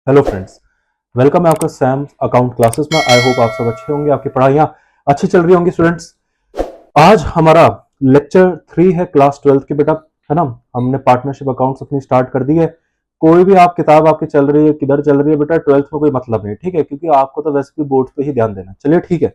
Hello friends, welcome है आपका Sam account classes में। आई होप आप सब अच्छे होंगे, आपकी पढ़ाइयाँ अच्छी चल रही होंगी स्टूडेंट्स। आज हमारा लेक्चर 3 है क्लास 12 की बेटा, है ना। हमने पार्टनरशिप अकाउंट्स अपनी स्टार्ट कर दी है। कोई भी आप किताब आपकी चल रही है, किधर चल रही है बेटा, 12th में कोई मतलब नहीं, ठीक है, क्योंकि आपको तो वैसे भी बोर्ड पे ही ध्यान देना। चलिए ठीक है।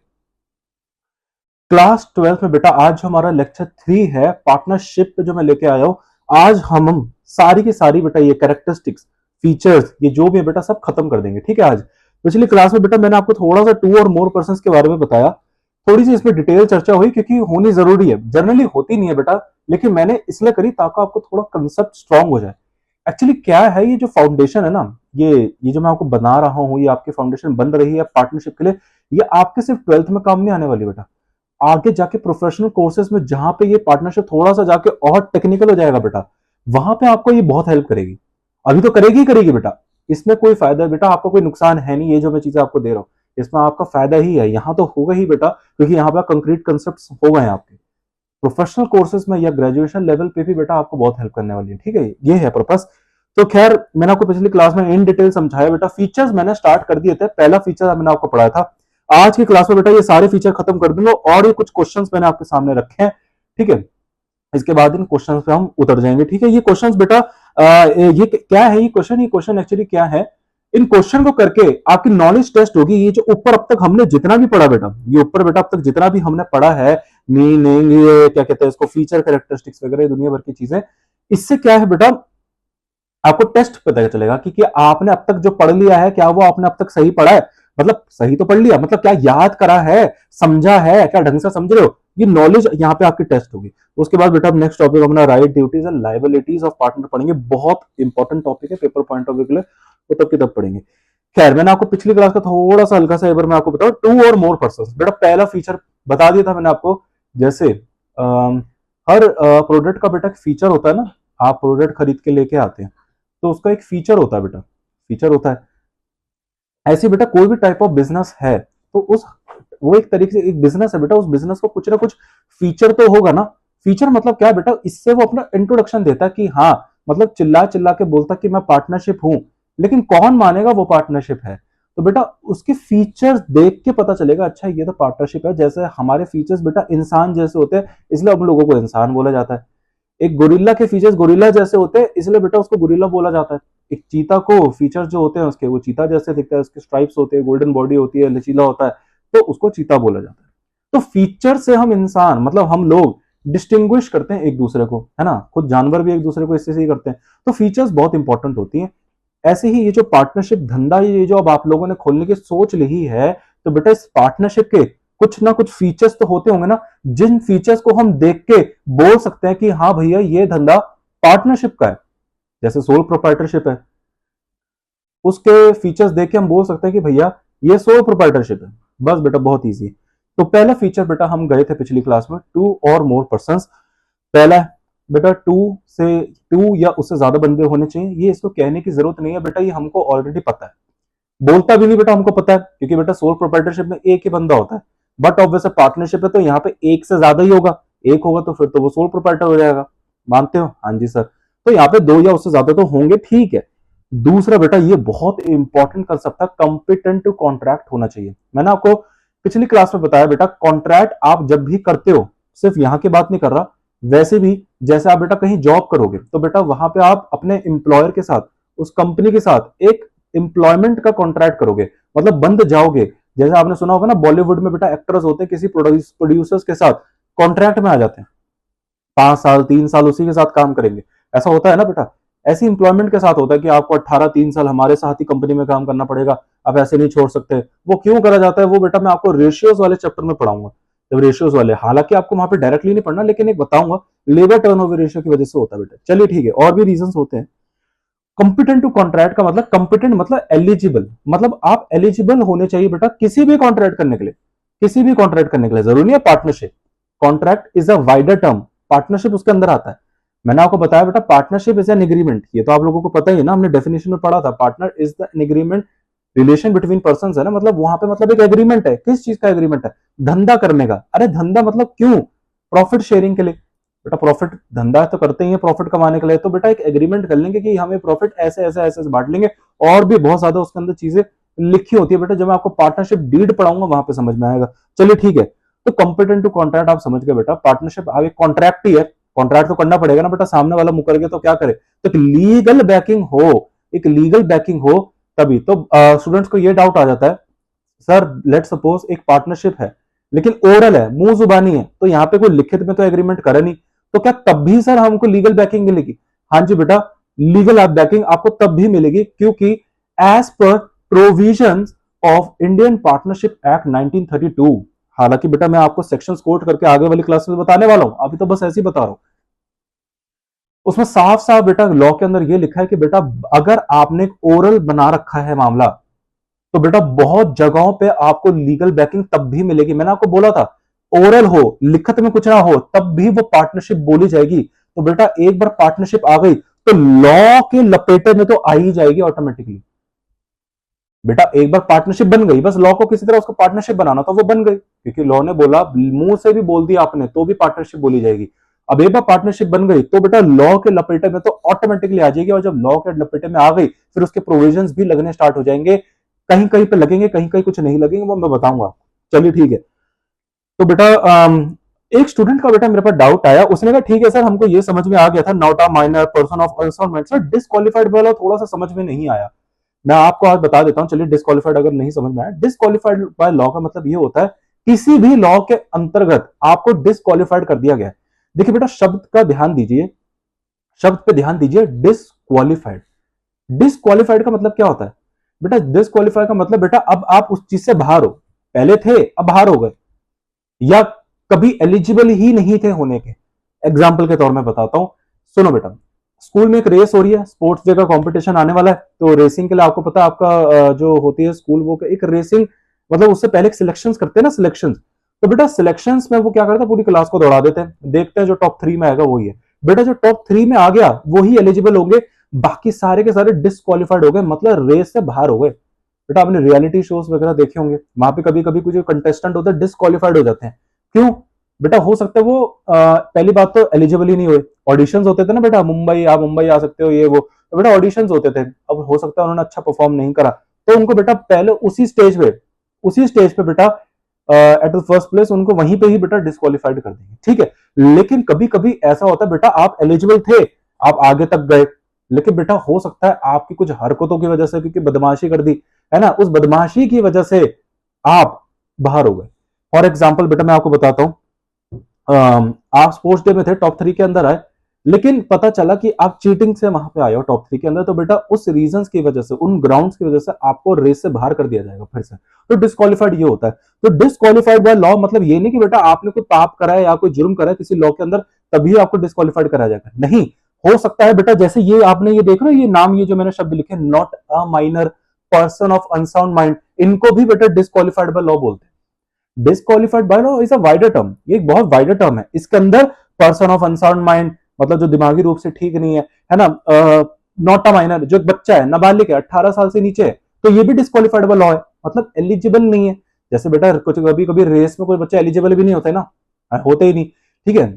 क्लास 12 में बेटा आज जो हमारा लेक्चर 3 है पार्टनरशिप पे जो मैं लेके आया हूँ, आज हम सारी की सारी बेटा ये कैरेक्टरिस्टिक्स, फीचर्स, ये जो भी है बेटा सब खत्म कर देंगे, ठीक है। आज पिछली क्लास में बेटा मैंने आपको थोड़ा सा टू और मोर पर्सन के बारे में बताया, थोड़ी सी इसमें डिटेल चर्चा हुई क्योंकि होनी जरूरी है, जनरली होती नहीं है बेटा, लेकिन मैंने इसलिए करी ताकि आपको थोड़ा कंसेप्ट स्ट्रांग हो जाए। एक्चुअली क्या है, ये जो फाउंडेशन है ना, ये जो मैं आपको बना रहा हूँ, ये आपकी फाउंडेशन बन रही है पार्टनरशिप के लिए। ये आपके सिर्फ 12th में काम नहीं आने वाली बेटा, आगे जाके प्रोफेशनल कोर्सेज में जहां पे ये पार्टनरशिप थोड़ा सा जाके और टेक्निकल हो जाएगा बेटा, वहां पे आपको ये बहुत हेल्प करेगी। अभी तो करेगी ही करेगी बेटा, इसमें कोई फायदा है बेटा, आपको कोई नुकसान है नहीं। ये जो मैं चीजें आपको दे रहा हूँ इसमें आपका फायदा ही है, यहाँ तो होगा ही बेटा, क्योंकि यहाँ पे कंक्रीट कंसेप्ट हो गए हैं आपके। प्रोफेशनल कोर्सेज में या ग्रेजुएशन लेवल पे भी बेटा आपको बहुत हेल्प करने वाली है, ठीक है। ये है पर्पस। तो खैर मैंने आपको पिछली क्लास में इन डिटेल समझाया बेटा, फीचर्स मैंने स्टार्ट कर दिए थे, पहला फीचर मैंने आपको पढ़ाया था। आज की क्लास में बेटा ये सारे फीचर खत्म कर दूंगा और ये कुछ क्वेश्चंस मैंने आपके सामने रखे हैं, ठीक है। इसके बाद इन क्वेश्चंस पे हम उतर जाएंगे, ठीक है। ये क्वेश्चंस बेटा ये क्या है, ये क्वेश्चन एक्चुअली क्या है। इन क्वेश्चन को करके आपकी नॉलेज टेस्ट होगी। ये जो ऊपर अब तक हमने जितना भी पढ़ा बेटा, ये ऊपर बेटा अब तक जितना भी हमने पढ़ा है, मीनिंग, ये क्या कहते हैं इसको, फीचर कैरेक्टरिस्टिक्स वगैरह, दुनिया भर की चीजें, इससे क्या है बेटा, आपको टेस्ट पता चलेगा कि आपने अब तक जो पढ़ लिया है क्या वो आपने अब तक सही पढ़ा है, मतलब सही तो पढ़ लिया, मतलब क्या याद करा है, समझा है, क्या ढंग से समझ रहे हो। ये नॉलेज यहाँ पे आपकी टेस्ट होगी। उसके बाद बेटा नेक्स्ट टॉपिक अपना right, duties and liabilities of partner पढ़ेंगे। बहुत इंपॉर्टेंट टॉपिक है पेपर पॉइंट ऑफ व्यू के लिए, वो तब की तब पढ़ेंगे। खैर मैंने आपको पिछली क्लास का थोड़ा सा हल्का सा एक बार मैं आपको बताऊं, टू और मोर पर्सन बेटा, पहला फीचर बता दिया था मैंने आपको। जैसे हर प्रोडक्ट का बेटा फीचर होता है ना, आप प्रोडक्ट खरीद के लेके आते हैं तो उसका एक फीचर होता है बेटा, फीचर होता है। ऐसे बेटा कोई भी टाइप ऑफ बिजनेस है तो उस, वो एक तरीके से एक बिजनेस है बेटा, उस बिजनेस को कुछ ना कुछ फीचर तो होगा ना। फीचर मतलब क्या बेटा, इससे वो अपना इंट्रोडक्शन देता है कि हाँ, मतलब चिल्ला चिल्ला के बोलता कि मैं पार्टनरशिप हूं, लेकिन कौन मानेगा वो पार्टनरशिप है। तो बेटा उसके फीचर्स देख के पता चलेगा, अच्छा ये तो पार्टनरशिप है। जैसे हमारे फीचर्स बेटा इंसान जैसे होते हैं, इसलिए हम लोगों को इंसान बोला जाता है। एक गोरिल्ला के फीचर्स गोरिल्ला जैसे होते हैं, इसलिए बेटा उसको गोरिल्ला बोला जाता है। एक चीता को फीचर्स जो होते हैं उसके, वो चीता जैसे दिखता है, उसके स्ट्राइप्स होते हैं, गोल्डन बॉडी होती है, लचीला होता है, तो उसको चीता बोला जाता है। तो फीचर से हम इंसान, मतलब हम लोग डिस्टिंग्विश करते हैं एक दूसरे को, है ना। खुद जानवर भी एक दूसरे को इससे ही करते हैं। तो फीचर्स बहुत इंपॉर्टेंट होती हैं। ऐसे ही ये जो पार्टनरशिप धंधा, ये जो अब आप लोगों ने खोलने की सोच ली है, तो बेटा इस पार्टनरशिप के कुछ ना कुछ फीचर्स तो होते होंगे ना, जिन फीचर्स को हम देख के बोल सकते हैं कि हाँ भैया ये धंधा पार्टनरशिप का है। जैसे सोल प्रोप्राइटरशिप है, उसके फीचर्स देख के हम बोल सकते हैं कि भैया ये सोल प्रोप्राइटरशिप है। बस बेटा बहुत ईजी है। तो पहला फीचर बेटा हम गए थे पिछली क्लास में, टू और मोर पर्सन। पहला बेटा टू या उससे ज्यादा बंदे होने चाहिए। ये इसको कहने की जरूरत नहीं है बेटा, ये हमको ऑलरेडी पता है। बोलता भी नहीं बेटा, हमको पता है, क्योंकि बेटा सोल प्रोप्राइटरशिप में एक ही बंदा होता है। बट ऑब्वियसली पार्टनरशिप है तो यहाँ पे एक से ज्यादा ही होगा। एक होगा तो फिर तो वो सोल प्रोप्राइटर हो जाएगा। मानते हो? हाँ जी सर। तो यहाँ पे दो या उससे ज्यादा तो होंगे, ठीक है। दूसरा बेटा ये बहुत इंपॉर्टेंट कंसेप्ट था, कंपिटेंट टू कॉन्ट्रैक्ट होना चाहिए। मैंने आपको पिछली क्लास में बताया बेटा, कॉन्ट्रैक्ट आप जब भी करते हो, सिर्फ यहाँ की बात नहीं कर रहा, वैसे भी जैसे आप बेटा कहीं जॉब करोगे तो बेटा वहां पे आप अपने एम्प्लॉयर के साथ, उस कंपनी के साथ एक एम्प्लॉयमेंट का कॉन्ट्रैक्ट करोगे, मतलब बंद जाओगे। जैसे आपने सुना होगा ना, बॉलीवुड में बेटा एक्टर्स होते हैं, किसी प्रोड्यूसर्स के साथ कॉन्ट्रैक्ट में आ जाते हैं, 5 साल 3 साल उसी के साथ काम करेंगे। ऐसा होता है ना बेटा। ऐसी इंप्लॉयमेंट के साथ होता है कि आपको 18 3 साल हमारे साथ ही कंपनी में काम करना पड़ेगा, आप ऐसे नहीं छोड़ सकते। वो क्यों करा जाता है वो बेटा मैं आपको रेशियोज वाले चैप्टर में पढ़ाऊंगा। जब रेशियोज वाले, हालांकि आपको वहां पे डायरेक्टली नहीं पढ़ना, लेकिन एक बताऊंगा, लेबर टर्नओवर रेशियो की वजह से होता है बेटा। चलिए ठीक है, और भी रीजन होते हैं। कंपिटेंट टू कॉन्ट्रैक्ट का मतलब, कंपिटेंट मतलब एलिजिबल, मतलब आप एलिजिबल होने चाहिए बेटा किसी भी कॉन्ट्रैक्ट करने के लिए। किसी भी कॉन्ट्रैक्ट करने के लिए, जरूरी है partnership. Contract is a wider term, partnership उसके अंदर आता है। मैंने आपको बताया बेटा, पार्टनरशिप इज एन एग्रीमेंट, ये तो आप लोगों को पता ही है ना, हमने डेफिनेशन में पढ़ा था। Partner is the agreement, relation between person है ना, मतलब वहां पे मतलब एक एग्रीमेंट है। किस चीज का एग्रीमेंट है? धंधा करने का। अरे धंधा मतलब क्यों? प्रॉफिट शेयरिंग के लिए। बेटा प्रॉफिट धंधा तो करते ही है प्रॉफिट कमाने के लिए, तो बेटा एक एग्रीमेंट कर लेंगे कि हमें प्रॉफिट ऐसे ऐसे ऐसे ऐसे बांट लेंगे, और भी बहुत ज्यादा उसके अंदर चीजें लिखी होती है बेटा, जब मैं आपको पार्टनरशिप डीड पढ़ाऊंगा वहां पे समझ में आएगा। चलिए ठीक है, तो कंपेटेंट टू कॉन्ट्रैक्ट आप समझ गए बेटा, पार्टनरशिप अब एक कॉन्ट्रैक्ट ही है, कॉन्ट्रैक्ट तो करना पड़ेगा ना बेटा, सामने वाला मुकर गया तो क्या करे, तो एक लीगल बैकिंग हो, एक लीगल बैकिंग हो तभी तो। स्टूडेंट्स को ये डाउट आ जाता है, सर लेट सपोज एक पार्टनरशिप है लेकिन ओरल है, मुंह जुबानी है, तो यहाँ पे कोई लिखित में तो एग्रीमेंट करे नहीं, तो क्या तब भी सर हमको लीगल बैकिंग मिलेगी? हाँ जी बेटा, लीगल बैकिंग आपको तब भी मिलेगी, क्योंकि as per provisions of Indian partnership act 1932, हालांकि बेटा मैं आपको सेक्शंस कोट करके आगे वाली क्लास में बताने वाला हूं, अभी तो बस ऐसे ही बता रहा हूं। उसमें साफ साफ बेटा लॉ के अंदर ये लिखा है कि बेटा अगर आपने एक ओरल बना रखा है मामला, तो बेटा बहुत जगहों पे आपको लीगल बैकिंग तब भी मिलेगी। मैंने आपको बोला था ओरल हो, लिखत में कुछ ना हो, तब भी वो पार्टनरशिप बोली जाएगी। तो बेटा एक बार पार्टनरशिप आ गई तो लॉ के लपेटे में तो आ ही जाएगी ऑटोमेटिकली। बेटा एक बार पार्टनरशिप बन गई, बस लॉ को किसी तरह उसको पार्टनरशिप बनाना था, वो बन गई, क्योंकि लॉ ने बोला, मुंह से भी बोल दिया आपने तो भी पार्टनरशिप बोली जाएगी। अब एक बार पार्टनरशिप बन गई तो बेटा लॉ के लपेटे में तो ऑटोमेटिकली आ जाएगी, और जब लॉ के लपेटे में आ गई फिर उसके प्रोविजंस भी लगने स्टार्ट हो जाएंगे, कहीं कहीं पे लगेंगे, कहीं कहीं कुछ नहीं लगेंगे, वो मैं बताऊंगा। चलिए ठीक है, तो बेटा एक स्टूडेंट का बेटा मेरे पास डाउट आया, उसने कहा ठीक है सर हमको ये समझ में आ गया था, not a minor, person of unsoundment, sir disqualified वाला थोड़ा सा समझ में नहीं आया। मैं आपको आज बता देता हूं, चलिए डिस्क्वालिफाइड अगर नहीं समझ में आया, डिस्क्वालिफाइड बाय लॉ का मतलब ये होता है किसी भी लॉ के अंतर्गत आपको डिस्क्वालिफाइड कर दिया गया है। देखिए बेटा शब्द का ध्यान दीजिए, शब्द पे ध्यान दीजिए, डिस्क्वालिफाइड। डिस्क्वालिफाइड का मतलब क्या होता है बेटा? डिस्क्वालिफाइड का मतलब बेटा अब आप उस चीज से बाहर हो, पहले थे अब बाहर हो गए, या कभी एलिजिबल ही नहीं थे होने के। एग्जाम्पल के तौर में बताता हूं, सुनो बेटा, स्कूल में एक रेस हो रही है, स्पोर्ट्स डे का कंपटीशन आने वाला है, तो रेसिंग के लिए आपको पता है आपका जो होती है स्कूल, वो एक रेसिंग मतलब उससे पहले सिलेक्शन करते हैं ना, सिलेक्शन। तो बेटा सिलेक्शन में वो क्या करता है, पूरी क्लास को दौड़ा देते हैं, देखते हैं जो टॉप 3 में आएगा वही है। बेटा जो टॉप 3 में आ गया वही एलिजिबल होंगे, बाकी सारे के सारे डिस्क्वालिफाइड हो गए, मतलब रेस से बाहर हो गए। बेटा आपने रियलिटी शोज वगैरह देखे होंगे, वहां पे कभी कभी कुछ कंटेस्टेंट होते हैं डिस्क्वालिफाइड हो जाते हैं, क्यों बेटा? हो सकता है वो पहली बात तो एलिजिबल ही नहीं हुए, ऑडिशंस होते थे ना बेटा, मुंबई आप मुंबई आ सकते हो ये वो, तो बेटा ऑडिशंस होते थे, अब हो सकता है उन्होंने अच्छा परफॉर्म नहीं करा, तो उनको बेटा पहले उसी स्टेज पे बेटा एट द फर्स्ट प्लेस उनको वहीं पे ही बेटा डिस्क्वालिफाइड कर देंगे, ठीक है। लेकिन कभी कभी ऐसा होता है बेटा आप एलिजिबल थे, आप आगे तक गए, लेकिन बेटा हो सकता है आपकी कुछ हरकतों की वजह से, क्योंकि बदमाशी कर दी है ना, उस बदमाशी की वजह से आप बाहर हो गए। फॉर एग्जाम्पल बेटा मैं आपको बताता हूं, आप स्पोर्ट्स डे में थे, टॉप 3 के अंदर आए, लेकिन पता चला कि आप चीटिंग से वहां पे आए हो टॉप 3 के अंदर, तो बेटा उस रीजंस की वजह से, उन ग्राउंड्स की वजह से आपको रेस से बाहर कर दिया जाएगा फिर से, तो डिस्क्वालिफाइड ये होता है। तो डिस्क्वालिफाइड बाय लॉ मतलब ये नहीं कि बेटा आपने कोई पाप करा है या कोई जुर्म करा है किसी लॉ के अंदर तभी आपको डिस्क्वालिफाइड करा जाएगा, नहीं। हो सकता है बेटा जैसे ये आपने ये देख रहे हो, ये नाम, ये जो मैंने शब्द लिखे, not a minor, person of unsound mind, इनको भी बेटा डिस्क्वालिफाइड बाय लॉ बोलते हैं। Disqualified by law is a wider term, ये एक बहुत वाइडर टर्म है, इसके अंदर पर्सन ऑफ अनसाउंड माइंड मतलब जो दिमागी रूप से ठीक नहीं है ना, नॉट अ माइनर जो एक बच्चा है, नाबालिग है, 18 साल से नीचे है, तो ये भी डिस्क्वालिफाइड बाय लॉ है, मतलब एलिजिबल नहीं है। जैसे बेटा कुछ कभी कभी रेस में कोई बच्चा एलिजिबल भी नहीं होता है ना, होते ही नहीं, ठीक है।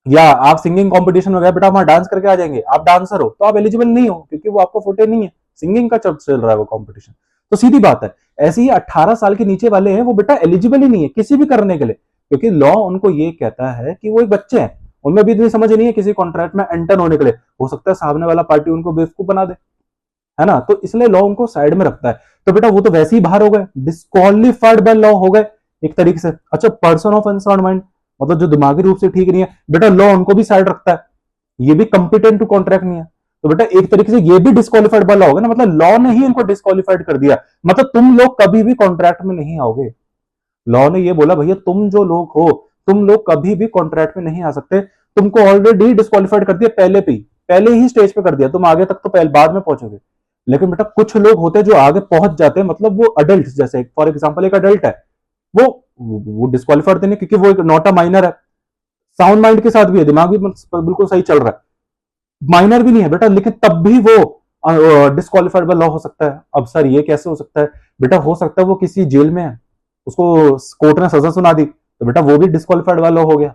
या आप सिंगिंग कंपटीशन वगैरह बेटा वहां डांस करके आ जाएंगे, आप डांसर हो तो आप एलिजिबल नहीं हो, क्योंकि वो आपको फोटे नहीं है, सिंगिंग का चल रहा है वो कंपटीशन, तो सीधी बात है। ऐसे ही 18 साल के नीचे वाले हैं वो बेटा एलिजिबल ही नहीं है किसी भी करने के लिए, क्योंकि लॉ उनको ये कहता है कि वो एक बच्चे हैं, उनमें भी इतनी समझ नहीं है किसी कॉन्ट्रैक्ट में एंटर होने के लिए, हो सकता है सामने वाला पार्टी उनको बेवकूफ बना दे, है ना, तो इसलिए लॉ उनको साइड में रखता है। तो बेटा वो तो वैसे ही बाहर हो गए, डिस्क्वालिफाइड बाय लॉ हो गए एक तरीके से। अच्छा पर्सन ऑफ अनसाउंड माइंड मतलब जो दिमागी रूप से ठीक नहीं है, बेटा लॉ उनको भी साइड रखता है, ये भी कंपिटेंट टू कॉन्ट्रैक्ट नहीं है, तो बेटा एक तरीके से ये भी डिस्क्वालिफाइड बाय लॉ होगा ना, मतलब लॉ ने ही इनको डिस्क्वालिफाइड कर दिया, मतलब तुम लोग कभी भी कॉन्ट्रैक्ट में नहीं आओगे। लॉ ने ये बोला भैया तुम जो लोग हो तुम लोग कभी भी कॉन्ट्रैक्ट में नहीं आ सकते, तुमको ऑलरेडी डिस्क्वालिफाइड कर दिया पहले ही स्टेज पे कर दिया, तुम आगे तक तो पहले बाद में पहुंचोगे। लेकिन बेटा कुछ लोग होते हैं जो आगे पहुंच जाते हैं, मतलब वो अडल्ट, जैसे फॉर एग्जाम्पल एक अडल्ट है, वो वो डिस्क्वालिफाइड नहीं क्योंकि वो एक नॉट अ माइनर है, साउंड माइंड के साथ भी है, दिमाग भी बिल्कुल सही चल रहा है, माइनर भी नहीं है बेटा, लेकिन तब भी वो डिस्क्वालिफाइड बाय लॉ हो सकता है। अब सर ये कैसे हो सकता है? बेटा हो सकता है वो किसी जेल में है, उसको कोर्ट ने सजा सुना दी, तो बेटा वो भी डिस्क्वालिफाइड बाय लॉ हो गया।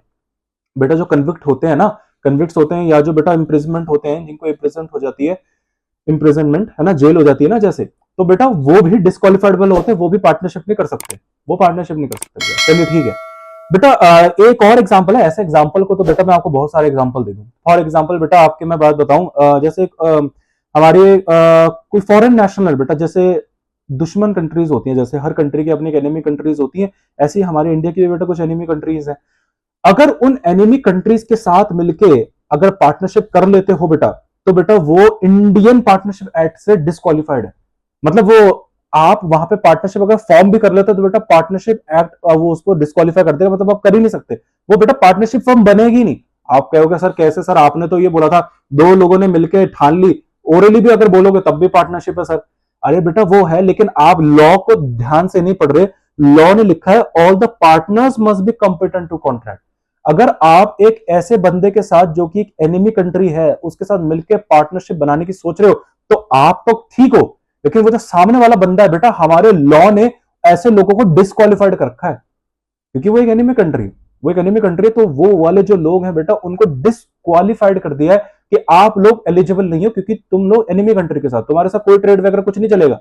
बेटा जो कन्विक्ट होते हैं ना, कन्विक्ट्स होते हैं या जो बेटा इम्प्रिजमेंट होते हैं, जिनको इम्प्रिजमेंट हो जाती है, इम्प्रिजनमेंट है ना, जेल हो जाती है ना जैसे, तो बेटा वो भी डिस्क्वालीफाइडेबल होते हैं, वो भी पार्टनरशिप नहीं कर सकते, वो पार्टनरशिप नहीं कर सकते। चलिए ठीक है बेटा। एक और एग्जांपल है, ऐसे एग्जांपल को तो बेटा मैं आपको बहुत सारे एग्जांपल दे दूं। फॉर एग्जांपल बेटा आपके मैं बात बताऊं, जैसे हमारे कोई फॉरेन नेशनल बेटा, जैसे दुश्मन कंट्रीज होती हैं, जैसे हर कंट्री की अपनी एक एनिमी कंट्रीज होती हैं, ऐसी हमारे इंडिया की भी बेटा कुछ एनिमी कंट्रीज हैं। अगर उन एनिमी कंट्रीज के साथ मिलके अगर पार्टनरशिप कर लेते हो बेटा, तो बेटा वो इंडियन पार्टनरशिप एक्ट से डिस्क्वालीफाइड है। मतलब वो आप वहां पे पार्टनरशिप अगर फॉर्म भी कर लेते तो बेटा पार्टनरशिप एक्ट वो उसको डिस्क्वालीफाई कर देगा, मतलब आप कर ही नहीं सकते, वो बेटा पार्टनरशिप फॉर्म बनेगी नहीं। आप कहोगे सर कैसे, सर आपने तो ये बोला था दो लोगों ने मिलकर ठान ली, ओरली भी अगर बोलोगे तब भी पार्टनरशिप है सर। अरे बेटा वो है, लेकिन आप लॉ को ध्यान से नहीं पढ़ रहे। लॉ ने लिखा है all the partners must be competent to contract. अगर आप एक ऐसे बंदे के साथ जो कि एक एनिमी कंट्री है उसके साथ मिलकर पार्टनरशिप बनाने की सोच रहे हो, तो आप तो ठीक हो, लेकिन वो जो सामने वाला बंदा है बेटा, हमारे लॉ ने ऐसे लोगों को डिस्क्वालीफाइड कर रखा है, क्योंकि वो एक एनिमी कंट्री, वो एक एनिमी कंट्री है, तो वो वाले जो लोग हैं बेटा उनको डिस्क्वालीफाइड कर दिया है कि आप लोग एलिजिबल नहीं हो, क्योंकि तुम लोग एनिमी कंट्री के साथ, तुम्हारे साथ कोई ट्रेड वगैरह कुछ नहीं चलेगा।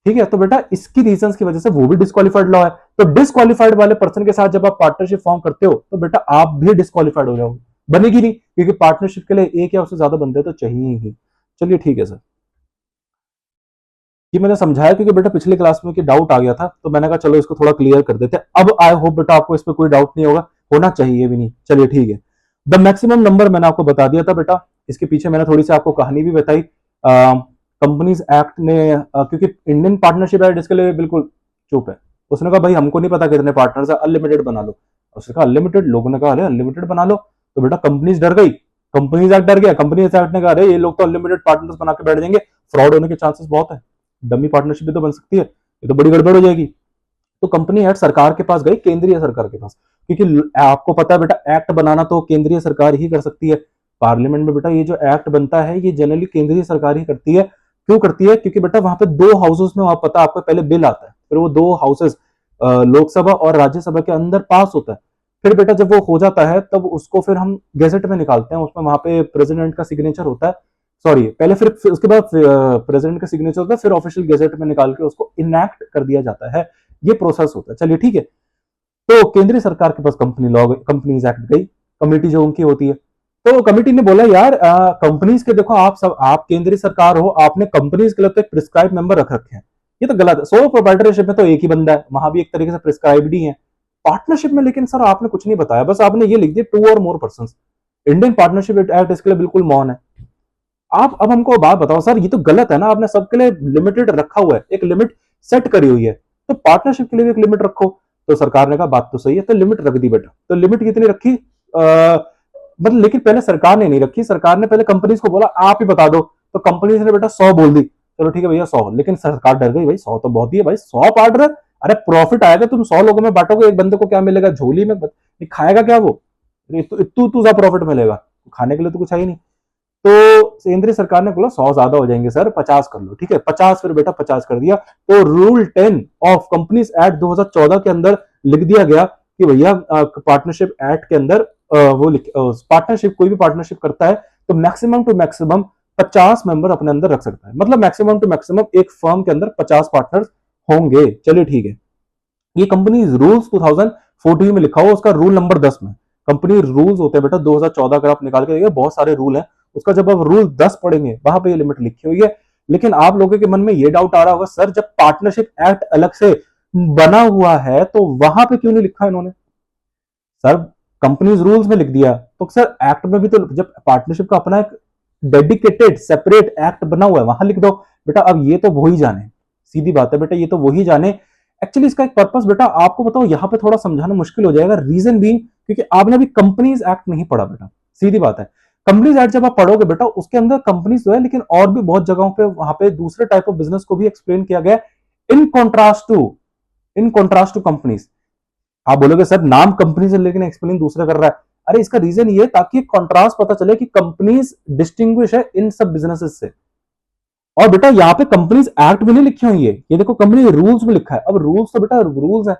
ठीक है, तो बेटा इसकी रीजंस की वजह से वो भी डिस्क्वालीफाइड लॉ है। तो डिस्क्वालीफाइड वाले पर्सन के साथ जब आप पार्टनरशिप फॉर्म करते हो तो बेटा आप भी डिस्क्वालीफाइड हो जाओगे, बनेगी नहीं, क्योंकि पार्टनरशिप के लिए एक या उससे ज्यादा बंदे तो चाहिए ही। चलिए ठीक है सर, ये मैंने समझाया क्योंकि बेटा पिछले क्लास में डाउट आ गया था, तो मैंने कहा चलो इसको थोड़ा क्लियर कर देते हैं। अब आई होप बेटा आपको इस पर कोई डाउट नहीं होगा, होना चाहिए भी नहीं। चलिए ठीक है, द मैक्सिमम नंबर मैंने आपको बता दिया था बेटा, इसके पीछे मैंने थोड़ी सी आपको कहानी भी बताई। कंपनीज एक्ट ने क्योंकि इंडियन पार्टनरशिप एक्ट इसके लिए बिल्कुल चुप है, उसने कहा भाई हमको नहीं पता कितने पार्टनर्स है, अनलिमिटेड बना लो। उसने कहा अनलिमिटेड, लोगों ने कहा अरे अनलिमिटेड बना लो, तो बेटा कंपनीज डर गई, कंपनीज एक्ट डर गया, कंपनीज एक्ट ने कहा अरे ये लोग तो अनलिमिटेड पार्टनर्स बना के बैठ जाएंगे, फ्रॉड होने के चांसेस बहुत है, डमी पार्टनरशिप भी तो बन सकती है, ये तो बड़ी गड़बड़ हो जाएगी। तो कंपनी एक्ट सरकार के पास गई, केंद्रीय सरकार के पास, क्योंकि आपको पता है बेटा एक्ट बनाना तो केंद्रीय सरकार ही कर सकती है। पार्लियामेंट में बेटा ये जो एक्ट बनता है ये जनरली केंद्रीय सरकार ही करती है। क्यों करती है? क्योंकि बेटा वहां पे दो हाउसेस में, वहां पता आपको पहले बिल आता है, फिर वो दो हाउसेस लोकसभा और राज्यसभा के अंदर पास होता है, फिर बेटा जब वो हो जाता है तब उसको फिर हम गेजेट में निकालते हैं, उसमें वहां पे प्रेसिडेंट का सिग्नेचर होता है, सॉरी पहले फिर उसके बाद प्रेसिडेंट का सिग्नेचर होता है, फिर ऑफिशियल गेजेट में निकाल के उसको इनैक्ट कर दिया जाता है, ये प्रोसेस होता है। चलिए ठीक है, तो केंद्रीय सरकार के पास कंपनी लॉ, कंपनीज एक्ट गई, कमेटी जो उनकी होती है, तो कमेटी ने बोला यार कंपनीज के देखो आप सब, आप केंद्रीय सरकार हो, आपने कंपनीज के लिए तो एक प्रिस्क्राइब मेंबर रख रखे हैं, ये तो गलत है। सोलो प्रोप्राइटरशिप में तो एक ही बंदा है, वहां भी एक तरीके से प्रिस्क्राइब्ड ही है। पार्टनरशिप में लेकिन सर आपने कुछ नहीं बताया, बस आपने ये लिख दिया टू और more person. Indian partnership act इसके लिए बिल्कुल मौन है। आप अब हमको बात बताओ सर, ये तो गलत है ना, आपने सबके लिए लिमिटेड रखा हुआ है, एक लिमिट सेट करी हुई है, तो पार्टनरशिप के लिए भी एक लिमिट रखो। तो सरकार ने कहा बात तो सही है, तो लिमिट रख दी बेटा। तो लिमिट कितनी रखी? मतलब लेकिन पहले सरकार ने नहीं रखी, सरकार ने पहले कंपनीज को बोला आप ही बता दो, तो कंपनीज ने बेटा 100 बोल दी, चलो ठीक है भैया 100, लेकिन सरकार डर गई, भाई 100 तो बहुत ही है भाई, 100 पार्टनर, अरे प्रॉफिट आएगा, तुम 100 लोगों में बांटोगे, एक बंदे को क्या मिलेगा झोली में, खाएगा क्या वो, इतू सा प्रॉफिट मिलेगा, खाने के लिए तो कुछ है ही नहीं। तो केंद्रीय सरकार ने बोला 100 ज्यादा हो जाएंगे सर, 50 कर लो, ठीक है 50, फिर बेटा 50 कर दिया। तो रूल 10 ऑफ कंपनीज एक्ट 2014 के अंदर लिख दिया गया कि भैया पार्टनरशिप एक्ट के अंदर वो पार्टनरशिप, कोई भी पार्टनरशिप करता है तो मैक्सिमम टू मैक्सिमम 50 मेंबर अपने अंदर रख सकता है, मतलब मैक्सिमम टू मैक्सिमम एक फर्म के अंदर 50 पार्टनर्स होंगे। चलिए ठीक है, ये कंपनी रूल्स 2014 में लिखा हुआ, उसका रूल नंबर 10 में, कंपनी रूल्स होते हैं बेटा 2014, अगर आप निकाल के देखिए बहुत सारे रूल हैं, उसका जब आप रूल 10 पढ़ेंगे वहां पे ये लिमिट लिखी हुई है। लेकिन आप लोगों के मन में ये डाउट आ रहा होगा सर जब पार्टनरशिप एक्ट अलग से बना हुआ है तो वहां पे क्यों नहीं लिखा इन्होंने? सर कंपनीज रूल्स में लिख दिया, तो सर एक्ट में भी तो, जब पार्टनरशिप का अपना एक डेडिकेटेड सेपरेट एक्ट बना हुआ है वहां लिख दो बेटा। अब ये तो वही जाने, सीधी बात है बेटा, ये तो वही जाने। एक्चुअली इसका एक पर्पस बेटा आपको बताओ, यहां पे थोड़ा समझाना मुश्किल हो जाएगा, रीजन भी क्योंकि आपने अभी कंपनीज एक्ट नहीं पढ़ा बेटा, सीधी बात है। कंपनीज एक्ट जब आप पढ़ोगे बेटा उसके अंदर कंपनीज जो है, लेकिन और भी बहुत जगहों पे वहां पे दूसरे टाइप ऑफ बिजनेस को भी एक्सप्लेन किया गया, इन कॉन्ट्रास्ट टू कंपनीज। आप बोलोगे सर नाम कंपनी से लेकिन एक्सप्लेन दूसरा कर रहा है, अरे इसका रीजन ये ताकि कंट्रास्ट पता चले कि कंपनीज डिस्टिंग्विश है इन सब बिजनेसेस से। और बेटा यहाँ पे कंपनीज एक्ट में नहीं लिखी हुई है, ये देखो कंपनी रूल्स में लिखा है। अब रूल्स तो बेटा रूल्स है,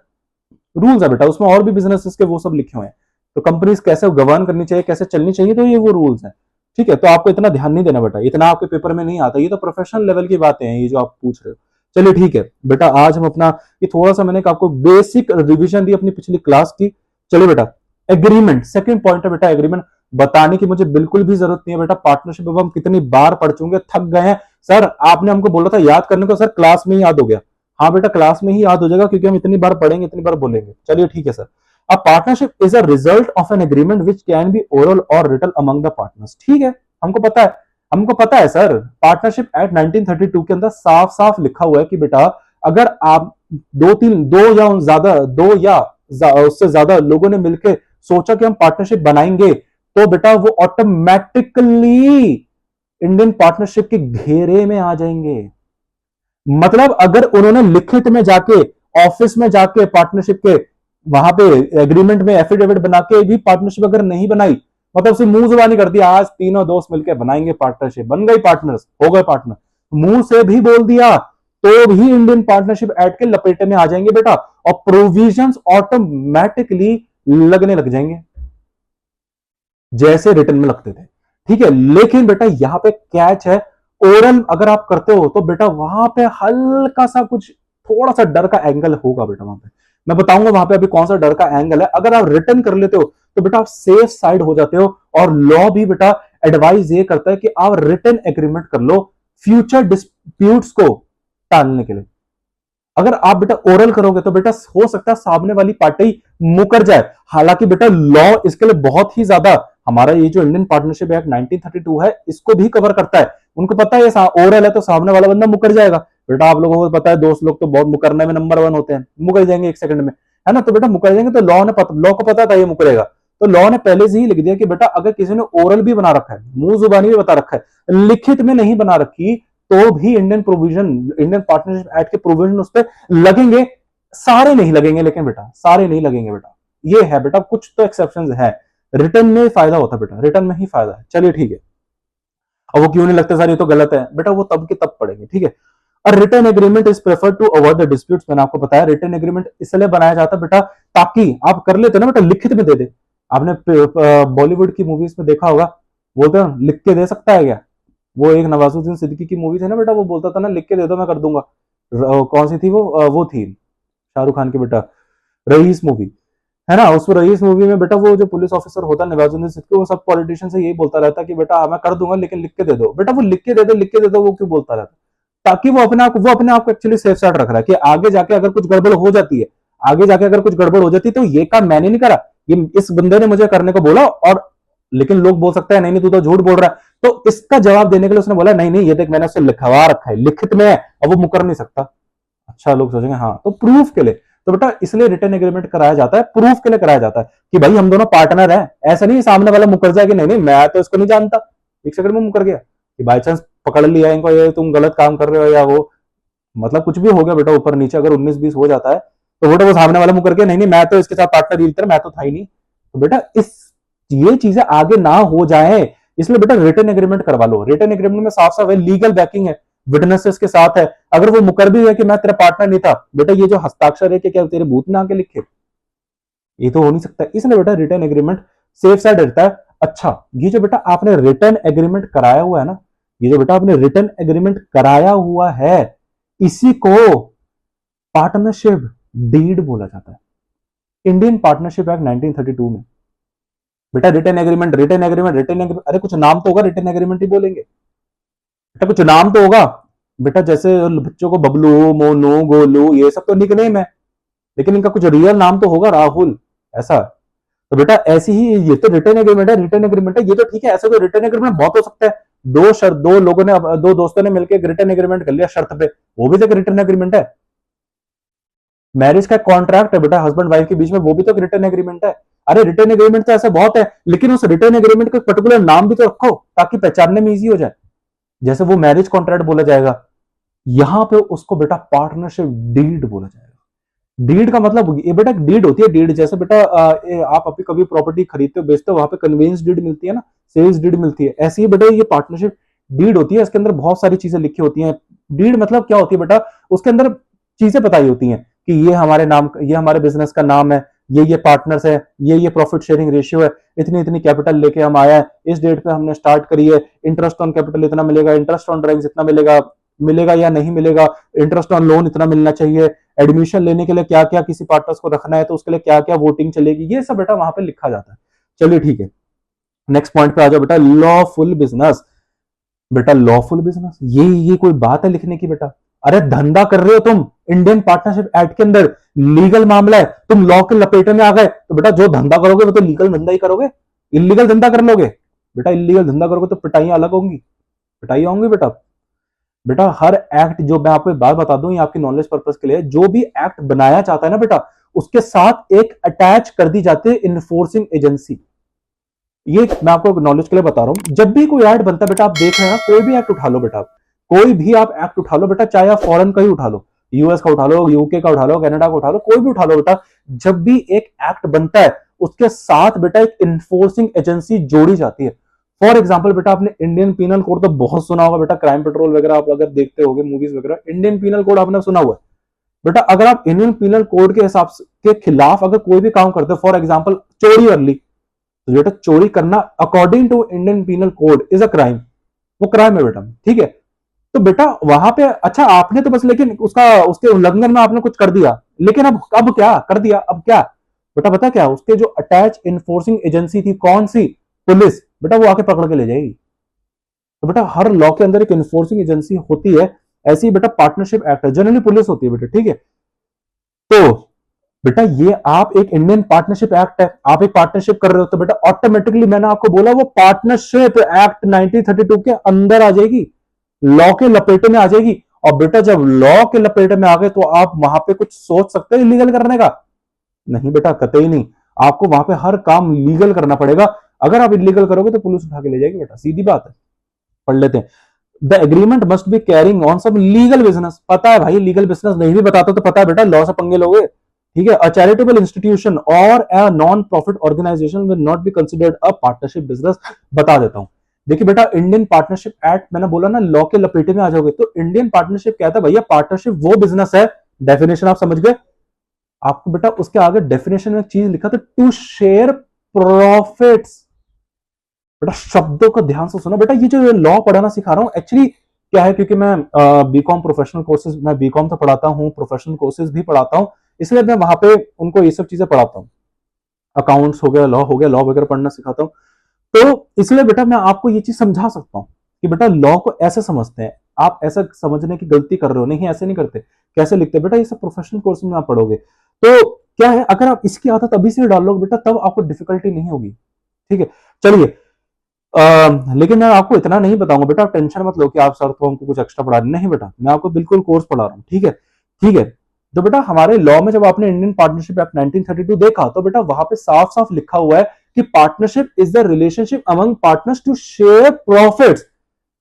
रूल्स है बेटा, उसमें और भी बिजनेसेस के वो सब लिखे हुए हैं। तो कंपनीज कैसे गवर्न करनी चाहिए, कैसे चलनी चाहिए, तो ये वो रूल्स हैं। ठीक है, तो आपको इतना ध्यान नहीं देना बेटा, इतना आपके पेपर में नहीं आता, ये तो प्रोफेशनल लेवल की बातें हैं ये जो आप पूछ रहे हो। चलिए ठीक है बेटा, आज हम अपना ये थोड़ा सा मैंने आपको बेसिक रिवीजन दी अपनी पिछली क्लास की। चलिए बेटा, एग्रीमेंट सेकंड पॉइंट है बेटा, एग्रीमेंट बताने की मुझे बिल्कुल भी जरूरत नहीं है बेटा। पार्टनरशिप अब हम कितनी बार पढ़ चुके, थक गए हैं। सर आपने हमको बोला था याद करने को, सर क्लास में ही याद हो गया। हाँ बेटा, क्लास में ही याद हो जाएगा क्योंकि हम इतनी बार पढ़ेंगे, इतनी बार बोलेंगे। चलिए ठीक है sir. A partnership is a result of an agreement which can be oral or written among the partners। ठीक है, हमको पता है सर। पार्टनरशिप एक्ट 1932 के अंदर साफ साफ लिखा हुआ है कि बेटा अगर आप दो या उससे ज्यादा लोगों ने मिलकर सोचा कि हम पार्टनरशिप बनाएंगे, तो बेटा वो ऑटोमेटिकली इंडियन पार्टनरशिप के घेरे में आ जाएंगे। मतलब अगर उन्होंने लिखित में जाके, ऑफिस में जाके पार्टनरशिप के वहां पे एग्रीमेंट में एफिडेविट बना के भी पार्टनरशिप अगर नहीं बनाई, मतलब उसे मुंह जुबानी कर दिया आज तीनों दोस्त मिलकर बनाएंगे पार्टनरशिप, बन गई पार्टनर्स, हो गए पार्टनर, मुंह से भी बोल दिया तो भी इंडियन पार्टनरशिप एक्ट के लपेटे में आ जाएंगे बेटा, और प्रोविजंस ऑटोमेटिकली लगने लग जाएंगे जैसे रिटर्न में लगते थे। ठीक है, लेकिन बेटा यहां पे कैच है, ओरल अगर आप करते हो तो बेटा वहां पे हल्का सा कुछ थोड़ा सा डर का एंगल होगा बेटा। वहां पे मैं बताऊंगा वहां पे अभी कौन सा डर का एंगल है। अगर आप रिटर्न कर लेते हो तो बेटा आप सेफ साइड हो जाते हो, और लॉ भी बेटा एडवाइस ये करता है कि आप रिटर्न एग्रीमेंट कर लो फ्यूचर डिस्प्यूट्स को टालने के लिए। अगर आप बेटा ओरल करोगे तो बेटा हो सकता है सामने वाली पार्टी मुकर जाए। हालांकि बेटा लॉ इसके लिए बहुत ही ज्यादा, हमारा ये जो इंडियन पार्टनरशिप एक्ट 1932 है इसको भी कवर करता है। उनको पता है ये ओरल है तो सामने वाला बंदा मुकर जाएगा। बेटा आप लोगों को पता है दोस्त लोग तो बहुत मुकरने में नंबर 1 होते हैं, मुकर जाएंगे 1 सेकंड में, है ना। तो बेटा मुकर जाएंगे, तो लॉ को पता था ये मुकरेगा, तो लॉ ने पहले से ही लिख दिया कि बेटा अगर किसी ने ओरल भी बना रखा है, मुंह जुबानी भी बता रखा है, लिखित में नहीं बना रखी, तो भी इंडियन पार्टनरशिप एक्ट के प्रोविजन उस पर लगेंगे। सारे नहीं लगेंगे लेकिन बेटा, सारे नहीं लगेंगे बेटा, ये है बेटा, कुछ तो एक्सेप्शन है। रिटर्न में फायदा होता है बेटा, रिटर्न में ही फायदा है। चलिए ठीक है, अब वो क्यों नहीं लगता सर, ये तो गलत है बेटा, वो तब के तब पढ़ेंगे। ठीक है, और written agreement is preferred to avoid the disputes. मैंने आपको बताया रिटर्न एग्रीमेंट इसलिए बनाया जाता है बेटा ताकि आप कर लेते ना बेटा, लिखित में दे दे। आपने बॉलीवुड की मूवीज में देखा होगा, बोलते हैं लिख के दे सकता है क्या। वो एक नवाजुद्दीन सिद्दीकी की मूवी थी ना बेटा, वो बोलता था ना लिख के दे दो मैं कर दूंगा। कौन सी थी वो थी शाहरुख खान की बेटा, रईस मूवी, है ना। उस रईस मूवी में बेटा वो जो पुलिस ऑफिसर होता है नवाजुद्दीन सिद्दीकी, वो सब पॉलिटिशियन से यही बोलता रहता कि बेटा मैं कर दूंगा लेकिन लिख के दे दो। बेटा वो लिख के दे दो, लिख के दे दो, वो क्यों बोलता रहता, ताकि वो अपने आप को एक्चुअली सेफ साइड रख रहा है कि आगे जाके अगर कुछ गड़बड़ हो जाती है, आगे जाके अगर कुछ गड़बड़ हो जाती है तो ये काम मैंने नहीं करा, ये इस बंदे ने मुझे करने को बोला। और लेकिन लोग बोल सकते हैं नहीं नहीं तू तो झूठ बोल रहा है, तो इसका जवाब देने के लिए उसने बोला नहीं नहीं ये देख मैंने उससे लिखवा रखा है, लिखित में है, अब वो मुकर नहीं सकता। अच्छा लोग सोचेंगे हाँ, तो प्रूफ के लिए, तो बेटा इसलिए रिटर्न एग्रीमेंट कराया जाता है, प्रूफ के लिए कराया जाता है कि भाई हम दोनों पार्टनर हैं। ऐसा नहीं सामने वाला मुकर जाए कि नहीं नहीं मैं तो इसको नहीं जानता, 1 सेकंड में मुकर गया, कि बाई चांस पकड़ लिया इनको ये तुम गलत काम कर रहे हो या वो, मतलब कुछ भी हो गया बेटा ऊपर नीचे, अगर 19-20 हो जाता है तो बेटा वो सामने वाला मुकर के नहीं नहीं मैं तो इसके साथ पार्टनर ही, मैं तो था ही नहीं। तो बेटा इस ये चीजें आगे ना हो जाए इसलिए बेटा रिटर्न एग्रीमेंट करवा लो। रिटर्न एग्रीमेंट में साफ साफ है, लीगल बैकिंग है, विटनेसेस के साथ है। अगर वो मुकर भी है कि मैं तेरा पार्टनर नहीं था, बेटा ये जो हस्ताक्षर है कि क्या तेरे भूत ना आके लिखे, ये तो हो नहीं सकता। इसलिए बेटा रिटर्न एग्रीमेंट सेफ साइड रहता है। अच्छा ये जो बेटा आपने रिटर्न एग्रीमेंट कराया हुआ है ना, ये जो बेटा आपने रिटर्न एग्रीमेंट कराया हुआ है, इसी को पार्टनरशिप डीड बोला जाता है। इंडियन पार्टनरशिप एक्ट 1932 में बेटा रिटर्न एग्रीमेंट, अरे कुछ नाम तो होगा, रिटर्न एग्रीमेंट ही बोलेंगे बेटा, कुछ नाम तो होगा बेटा। जैसे बच्चों को बबलू, मोनू, गोलू ये सब तो निकनेम है, लेकिन इनका कुछ रियल नाम तो होगा, राहुल, ऐसा। तो बेटा ऐसी ही ये तो रिटर्न एग्रीमेंट है, ये तो ठीक है। ऐसा तो रिटर्न एग्रीमेंट बहुत हो सकता है, दो दोस्तों ने मिलकर रिटर्न एग्रीमेंट कर लिया शर्त पे, वो भी तो एक रिटर्न एग्रीमेंट है। मैरिज का कॉन्ट्रैक्ट है बेटा हस्बैंड वाइफ के बीच में, वो भी तो एक रिटर्न एग्रीमेंट है। अरे रिटर्न एग्रीमेंट तो ऐसा बहुत है, लेकिन उस रिटर्न एग्रीमेंट का पर्टिकुलर नाम भी तो रखो ताकि पहचानने में इजी हो जाए। जैसे वो मैरिज कॉन्ट्रैक्ट बोला जाएगा, यहां पे उसको बेटा पार्टनरशिप डीड बोला जाएगा। डीड का मतलब ये बेटा डीड होती है, डीड जैसे बेटा आप अभी कभी प्रॉपर्टी खरीदते हो बेचते हो, वहां पे कन्वेंस डीड मिलती है ना, सेल्स डीड मिलती है, ऐसी ही बेटा ये पार्टनरशिप डीड होती है। इसके अंदर बहुत सारी चीजें लिखी होती हैं। डीड मतलब क्या होती है बेटा, उसके अंदर चीजें बताई होती हैं कि ये हमारे नाम, ये हमारे बिजनेस का नाम है, ये पार्टनर्स है, ये प्रॉफिट शेयरिंग रेशियो है, इतनी इतनी कैपिटल लेके हम आया है, इस डेट पे हमने स्टार्ट करी है, इंटरेस्ट ऑन कैपिटल इतना मिलेगा, इंटरेस्ट ऑन ड्राइंग्स इतना मिलेगा, मिलेगा या नहीं मिलेगा, इंटरेस्ट ऑन लोन इतना मिलना चाहिए, एडमिशन लेने के लिए क्या क्या किसी पार्टनर्स को रखना है तो उसके लिए क्या क्या वोटिंग चलेगी, ये सब बेटा वहां पे लिखा जाता है। चलिए ठीक है, नेक्स्ट पॉइंट पे आ जाओ बेटा, लॉफुल बिजनेस। बेटा लॉफुल बिजनेस ये कोई बात है लिखने की बेटा? अरे धंधा कर रहे हो तुम, इंडियन पार्टनरशिप एक्ट के अंदर लीगल मामला है, तुम लॉ के लपेटे में आ गए, तो बेटा जो धंधा करोगे वो तो लीगल धंधा ही करोगे, इलीगल धंधा कर लोगे? बेटा इलीगल धंधा करोगे तो पिटाइयां अलग होंगी, पिटाइयां होंगी बेटा। बेटा हर एक्ट, जो मैं आपको एक बात बता दूं, ये आपकी नॉलेज पर्पज के लिए, जो भी एक्ट बनाया जाता है ना बेटा, उसके साथ एक अटैच कर दी जाती है इन्फोर्सिंग एजेंसी। ये मैं आपको नॉलेज के लिए बता रहा हूं, जब भी कोई एक्ट बनता है बेटा, आप देख रहे हैं, कोई भी एक्ट उठा लो बेटा, कोई भी आप एक्ट उठा लो बेटा, चाहे आप फॉरेन का ही उठा लो, यूएस का उठा लो, यूके का उठा लो, कनाडा का उठा लो, कोई भी उठा लो बेटा, जब भी एक एक्ट बनता है उसके साथ बेटा एक इन्फोर्सिंग एजेंसी जोड़ी जाती है। फॉर एग्जाम्पल बेटा, आपने इंडियन पीनल कोड तो बहुत सुना होगा बेटा, क्राइम पेट्रोल वगैरह आप अगर देखते होगे मूवीज वगैरह, इंडियन पीनल कोड आपने सुना हुआ है बेटा। अगर आप इंडियन पीनल कोड के हिसाब के खिलाफ अगर कोई भी काम करते हो, फॉर एग्जाम्पल चोरी कर ली, तो बेटा चोरी करना according to Indian penal code is a crime, वो क्राइम है बेटा, ठीक है। तो बेटा वहां पे अच्छा आपने तो बस लेकिन उसका उसके उल्लंघन में आपने कुछ कर दिया, लेकिन अब क्या कर दिया, अब क्या बेटा पता क्या, उसके जो अटैच इन्फोर्सिंग एजेंसी थी, कौन सी? पुलिस, बेटा वो आके पकड़ के ले जाएगी। तो बेटा हर लॉ के अंदर एक इन्फोर्सिंग एजेंसी होती है, ऐसी बेटा पार्टनरशिप एक्ट है, जनरली पुलिस होती है बेटा, ठीक है। तो बेटा ये आप एक इंडियन पार्टनरशिप एक्ट है, आप एक पार्टनरशिप कर रहे हो, तो बेटा ऑटोमेटिकली मैंने आपको बोला वो पार्टनरशिप एक्ट 1932 के अंदर आ जाएगी, लॉ के लपेटे में आ जाएगी। और बेटा जब लॉ के लपेटे में आ गए तो आप वहां पे कुछ सोच सकते हैं इलीगल करने का? नहीं बेटा, कतई नहीं, आपको वहां पे हर काम लीगल करना पड़ेगा। अगर आप इलीगल करोगे तो पुलिस उठा के ले जाएगी बेटा, सीधी बात है। पढ़ लेते हैं, the agreement must be carrying on some legal business. पता है भाई, लीगल बिजनेस नहीं भी बताता तो पता है बेटा, लॉ से पंगे लोगे, ठीक है। अ चैरिटेबल इंस्टीट्यूशन और a non profit organisation will not be considered a partnership business. बता देता हूं, देखिए बेटा, इंडियन पार्टनरशिप एक्ट मैंने बोला ना, लॉ के लपेटे में आ जाओगे, तो इंडियन पार्टनरशिप कहता है भैया पार्टनरशिप वो बिजनेस है, डेफिनेशन आप समझ गए। आपको बेटा उसके आगे डेफिनेशन में एक चीज लिखा था, टू शेयर प्रॉफिट्स। बेटा शब्दों को ध्यान से सुनो बेटा, ये जो लॉ पढ़ाना सिखा रहा हूं एक्चुअली क्या है, क्योंकि मैं बीकॉम प्रोफेशनल कोर्सेज, मैं बीकॉम तो पढ़ाता हूँ, प्रोफेशनल कोर्सेज भी पढ़ाता हूँ, इसलिए मैं वहां पे उनको ये सब चीजें पढ़ाता हूँ, अकाउंट्स हो गया, लॉ वगैरह पढ़ना सिखाता हूँ। तो इसलिए बेटा मैं आपको ये चीज समझा सकता हूँ कि बेटा लॉ को ऐसे समझते हैं, आप ऐसा समझने की गलती कर रहे हो, नहीं ऐसे नहीं करते। कैसे लिखते बेटा, ये सब प्रोफेशनल कोर्स में आप पढ़ोगे तो क्या है, अगर आप इसकी आदत अभी से डाल लोगे बेटा, तब आपको डिफिकल्टी नहीं होगी, ठीक है। चलिए, लेकिन मैं आपको इतना नहीं बताऊंगा बेटा, आप टेंशन मत लो कि आप सर को हमको कुछ एक्स्ट्रा पढ़ा रहे, नहीं बेटा, मैं आपको बिल्कुल कोर्स पढ़ा रहा हूँ, ठीक है, ठीक है। तो बेटा हमारे लॉ में जब आपने इंडियन पार्टनरशिप एक्ट 1932 देखा, तो बेटा वहां पे साफ साफ लिखा हुआ है कि partnership is the relationship among partners to share profits.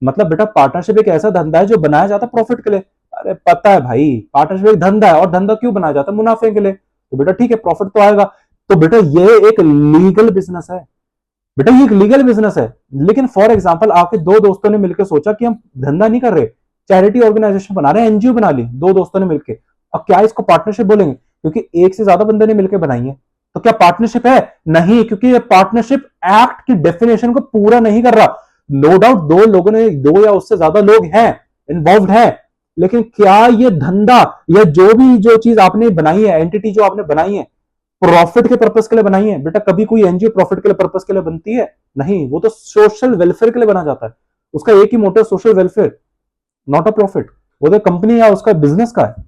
मतलब बेटा पार्टनरशिप एक ऐसा धंधा है जो बनाया जाता है प्रॉफिट के लिए। अरे पता है भाई, पार्टनरशिप एक धंधा है, और धंधा क्यों बनाया जाता है? मुनाफे के लिए। तो बेटा ठीक है, प्रॉफिट तो आएगा। तो बेटा ये एक लीगल बिजनेस है बेटा, ये एक लीगल बिजनेस है। लेकिन फॉर एग्जांपल आपके दो दोस्तों ने मिलकर सोचा कि हम धंधा नहीं कर रहे, चैरिटी ऑर्गेनाइजेशन बना रहे हैं, एनजीओ बना ली दो दोस्तों ने मिलकर। अब क्या इसको पार्टनरशिप बोलेंगे? क्योंकि एक से ज्यादा बंदे ने मिलकर बनाई है, तो क्या पार्टनरशिप है? नहीं, क्योंकि ये पार्टनरशिप एक्ट की डेफिनेशन को पूरा नहीं कर रहा। नो डाउट दो लोगों ने, दो या उससे ज्यादा लोग हैं इन्वॉल्व है, लेकिन क्या ये धंधा या जो भी जो चीज आपने बनाई है, एंटिटी जो आपने बनाई है, प्रॉफिट के पर्पस के लिए बनाई है? बेटा कभी कोई एनजीओ प्रॉफिट के लिए पर्पस के लिए बनती है? नहीं, वो तो सोशल वेलफेयर के लिए बना जाता है। उसका एक ही motive social welfare, not a profit. वो तो कंपनी या उसका बिजनेस का है।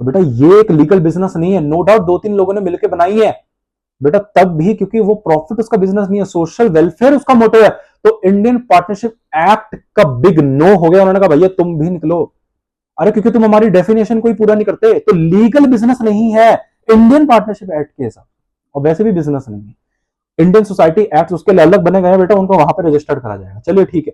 तो बेटा ये एक लीगल बिजनेस नहीं है। नो डाउट दो तीन लोगों ने मिलकर बनाई है बेटा, तब भी क्योंकि वो प्रॉफिट उसका बिजनेस नहीं है, सोशल वेलफेयर उसका मोटिव है। तो इंडियन पार्टनरशिप एक्ट का बिग नो हो गया। उन्होंने कहा भैया तुम भी निकलो। अरे क्योंकि तुम हमारी डेफिनेशन को ही पूरा नहीं करते, तो लीगल बिजनेस नहीं है इंडियन पार्टनरशिप एक्ट के हिसाब, और वैसे भी बिजनेस नहीं है। इंडियन सोसाइटी एक्ट उसके लिए अलग बने गए बेटा, उनको वहां पर रजिस्टर्ड करा जाएगा। चलिए ठीक है।